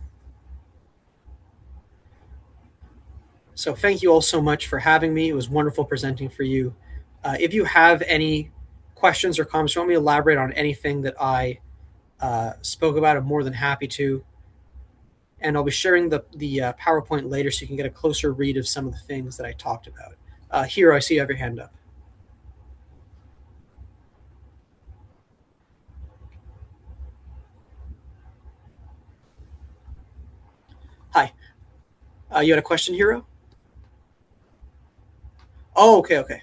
So thank you all so much for having me. It was wonderful presenting for you. If you have any questions or comments, you want me to elaborate on anything that I spoke about, I'm more than happy to. And I'll be sharing the PowerPoint later so you can get a closer read of some of the things that I talked about. Here, I see you have your hand up. Hi. You had a question, Hero? Oh, okay.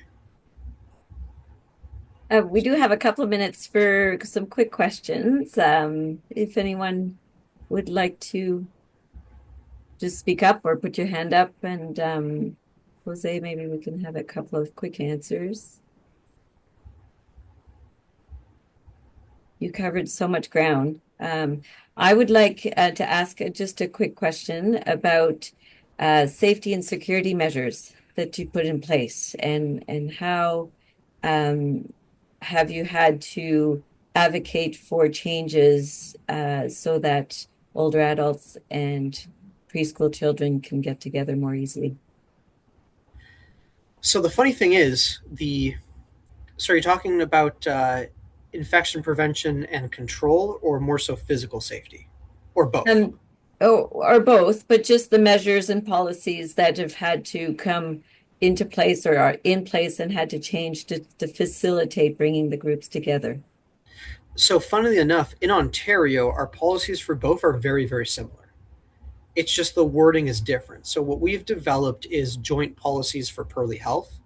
We do have a couple of minutes for some quick questions. If anyone would like to just speak up or put your hand up, and José, maybe we can have a couple of quick answers. You covered so much ground. I would like to ask just a quick question about safety and security measures that you put in place, and how have you had to advocate for changes so that older adults and preschool children can get together more easily? So the funny thing is, so are you talking about infection prevention and control, or more so physical safety, or both? Or both, but just the measures and policies that have had to come into place or are in place and had to change to facilitate bringing the groups together. So funnily enough, in Ontario, our policies for both are very, very similar. It's just the wording is different. So what we've developed is joint policies for Pearly Health,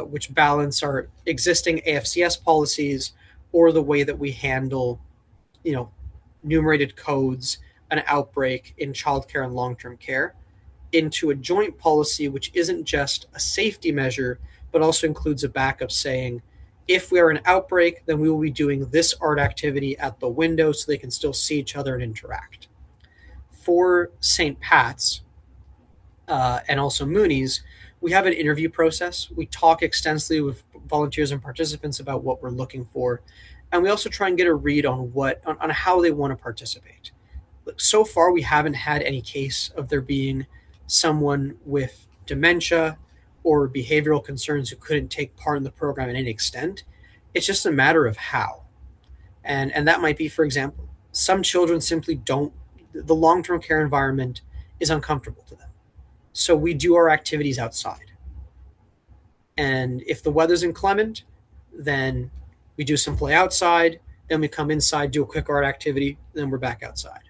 which balance our existing AFCS policies or the way that we handle, numerated codes, an outbreak in childcare and long-term care, into a joint policy which isn't just a safety measure, but also includes a backup saying, if we are an outbreak, then we will be doing this art activity at the window so they can still see each other and interact. For St. Pat's and also Mooney's, we have an interview process. We talk extensively with volunteers and participants about what we're looking for, and we also try and get a read on on how they want to participate. So far, we haven't had any case of there being someone with dementia or behavioral concerns who couldn't take part in the program in any extent. It's just a matter of how. And that might be, for example, some children simply don't, the long-term care environment is uncomfortable to them. So we do our activities outside. And if the weather's inclement, then we do some play outside, then we come inside, do a quick art activity, then we're back outside.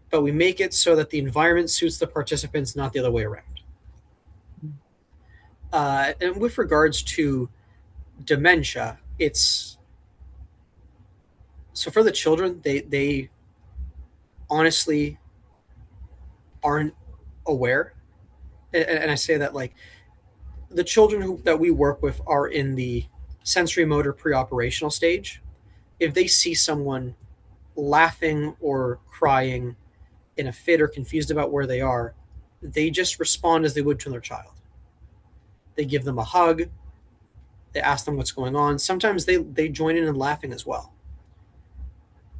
But we make it so that the environment suits the participants, not the other way around. And with regards to dementia, it's so for the children, they honestly aren't aware, and I say that like the children that we work with are in the sensory motor pre-operational stage. If they see someone laughing or crying in a fit or confused about where they are, they just respond as they would to their child. They give them a hug. They ask them what's going on. Sometimes they join in laughing as well.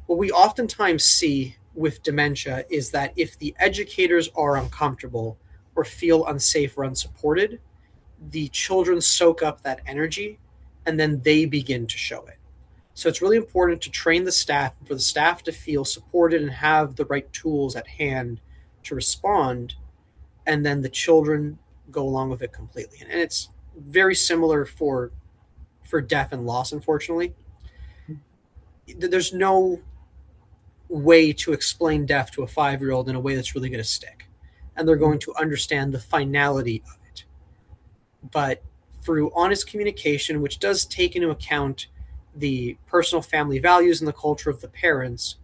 What we oftentimes see with dementia is that if the educators are uncomfortable or feel unsafe or unsupported, the children soak up that energy and then they begin to show it. So it's really important to train the staff, for the staff to feel supported and have the right tools at hand to respond, and then the children go along with it completely. And it's very similar for death and loss, unfortunately. There's no way to explain death to a 5-year-old in a way that's really going to stick, and they're going to understand the finality of it. But through honest communication, which does take into account the personal family values and the culture of the parents,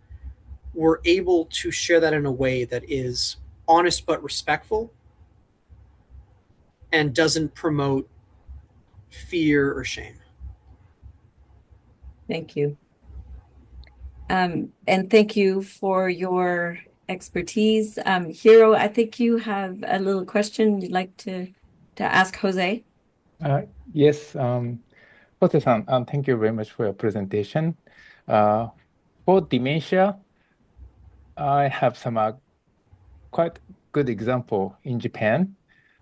we're able to share that in a way that is honest but respectful and doesn't promote fear or shame. Thank you. And thank you for your expertise. Hiro, I think you have a little question you'd like to ask Jose. Yes, Jose-san, thank you very much for your presentation. Uh, for dementia, I have some quite good example in Japan.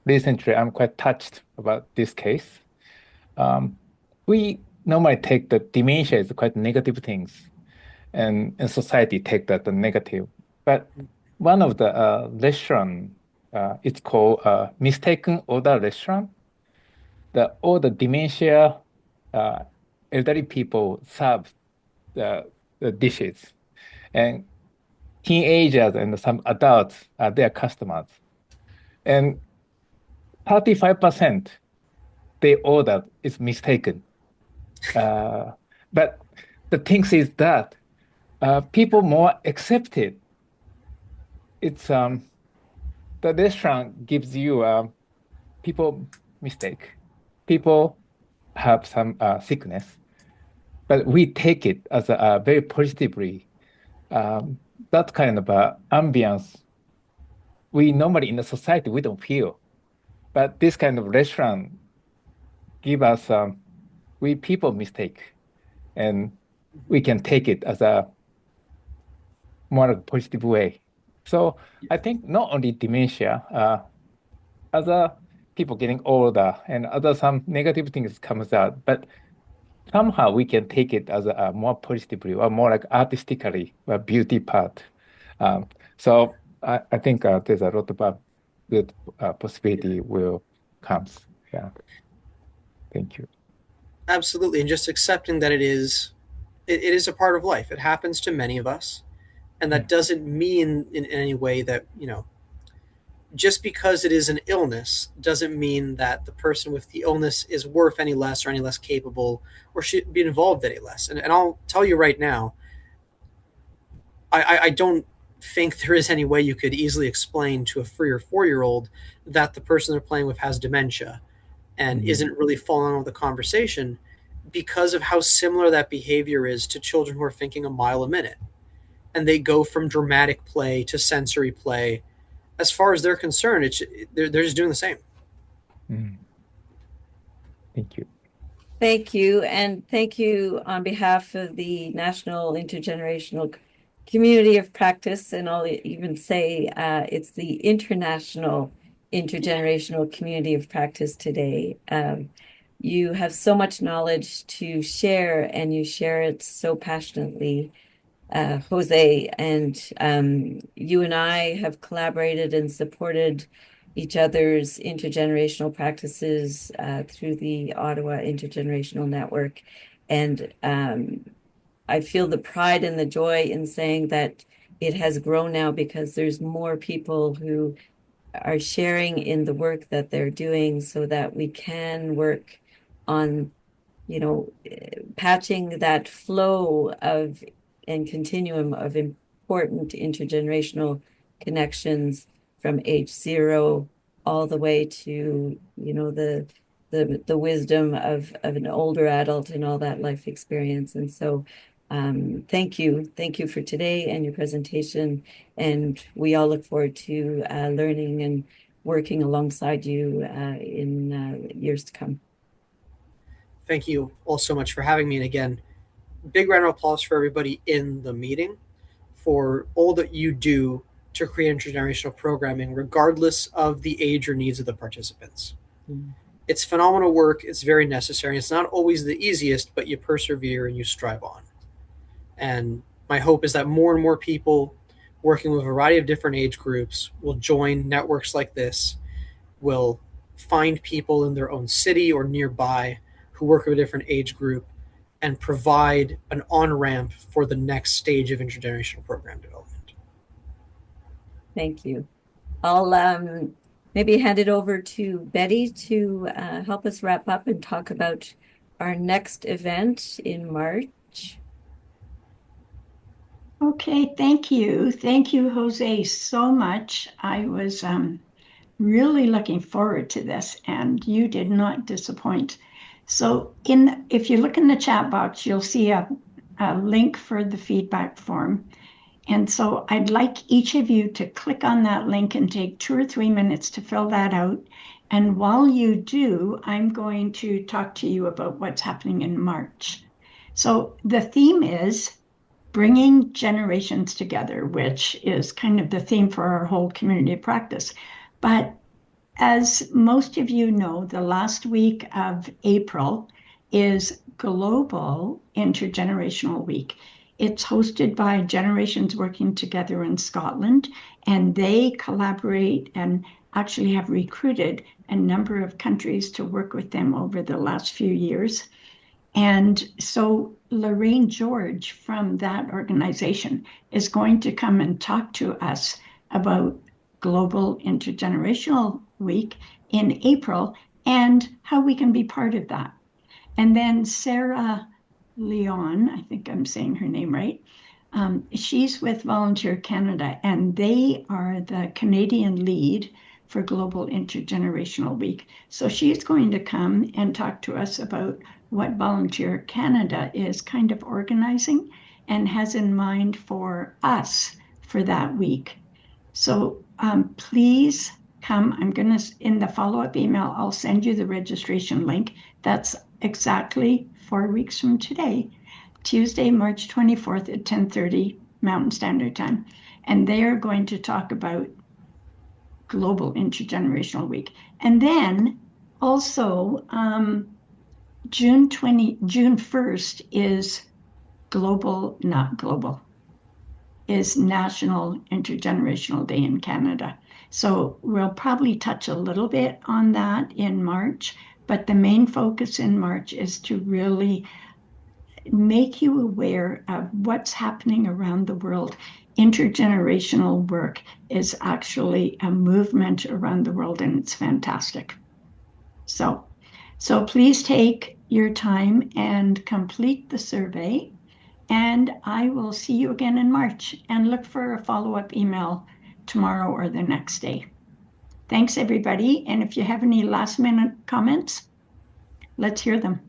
Recently, I'm quite touched about this case. Um, we normally take the dementia as quite negative things, and in society take that the negative. But one of the restaurant, it's called mistaken order restaurant. All the dementia uh, elderly people serve the dishes, and teenagers and some adults are their customers. And 35% they ordered is mistaken. Uh, but the thing is that people more accepted. It's the restaurant gives you people mistake. People have some sickness, but we take it as a very positively. That kind of ambience we normally in the society we don't feel, but this kind of restaurant give us we people mistake, and we can take it as a more positive way. So I think not only dementia, other people getting older and other some negative things comes out, but somehow we can take it as a more positively or more like artistically a beauty part. So I think there's a lot of good possibility will comes. Yeah. Thank you. Absolutely. And just accepting that it is a part of life. It happens to many of us. And that Mm. doesn't mean in any way that, just because it is an illness doesn't mean that the person with the illness is worth any less or any less capable or should be involved any less. And I'll tell you right now, I don't think there is any way you could easily explain to a 3 or 4 year old that the person they're playing with has dementia and Mm. isn't really following on with the conversation because of how similar that behavior is to children who are thinking a mile a minute. And they go from dramatic play to sensory play. As far as they're concerned, they're just doing the same. Mm. Thank you. Thank you. And thank you on behalf of the National Intergenerational Community of Practice. And I'll even say it's the International Intergenerational Community of Practice today. You have so much knowledge to share, and you share it so passionately. Jose, and you and I have collaborated and supported each other's intergenerational practices through the Ottawa Intergenerational Network. And I feel the pride and the joy in saying that it has grown now because there's more people who are sharing in the work that they're doing so that we can work on patching that flow of and continuum of important intergenerational connections from age 0 all the way to, the wisdom of an older adult and all that life experience. And so thank you. Thank you for today and your presentation. And we all look forward to learning and working alongside you in years to come. Thank you all so much for having me. And again, big round of applause for everybody in the meeting for all that you do to create intergenerational programming, regardless of the age or needs of the participants. Mm. It's phenomenal work. It's very necessary. It's not always the easiest, but you persevere and you strive on. And my hope is that more and more people working with a variety of different age groups will join networks like this, will find people in their own city or nearby who work with a different age group and provide an on-ramp for the next stage of intergenerational program development. Thank you. I'll maybe hand it over to Betty to help us wrap up and talk about our next event in March. Okay, thank you. Thank you, Jose, so much. I was really looking forward to this, and you did not disappoint. So if you look in the chat box, you'll see a link for the feedback form. And so I'd like each of you to click on that link and take 2 or 3 minutes to fill that out. And while you do, I'm going to talk to you about what's happening in March. So the theme is bringing generations together, which is kind of the theme for our whole community of practice. But as most of you know, the last week of April is Global Intergenerational Week. It's hosted by Generations Working Together in Scotland, and they collaborate and actually have recruited a number of countries to work with them over the last few years. And so Lorraine George from that organization is going to come and talk to us about Global Intergenerational Week in April and how we can be part of that. And then Sarah Leon, I think I'm saying her name right, she's with Volunteer Canada, and they are the Canadian lead for Global Intergenerational Week. So she's going to come and talk to us about what Volunteer Canada is kind of organizing and has in mind for us for that week. So please come. I'm going to, in the follow-up email, I'll send you the registration link. That's exactly 4 weeks from today, Tuesday, March 24th at 10:30 Mountain Standard Time. And they are going to talk about Global Intergenerational Week. And then also June 1st is is National Intergenerational Day in Canada. So we'll probably touch a little bit on that in March, but the main focus in March is to really make you aware of what's happening around the world. Intergenerational work is actually a movement around the world, and it's fantastic. So please take your time and complete the survey, and I will see you again in March, and look for a follow-up email tomorrow or the next day. Thanks, everybody. And if you have any last-minute comments, let's hear them.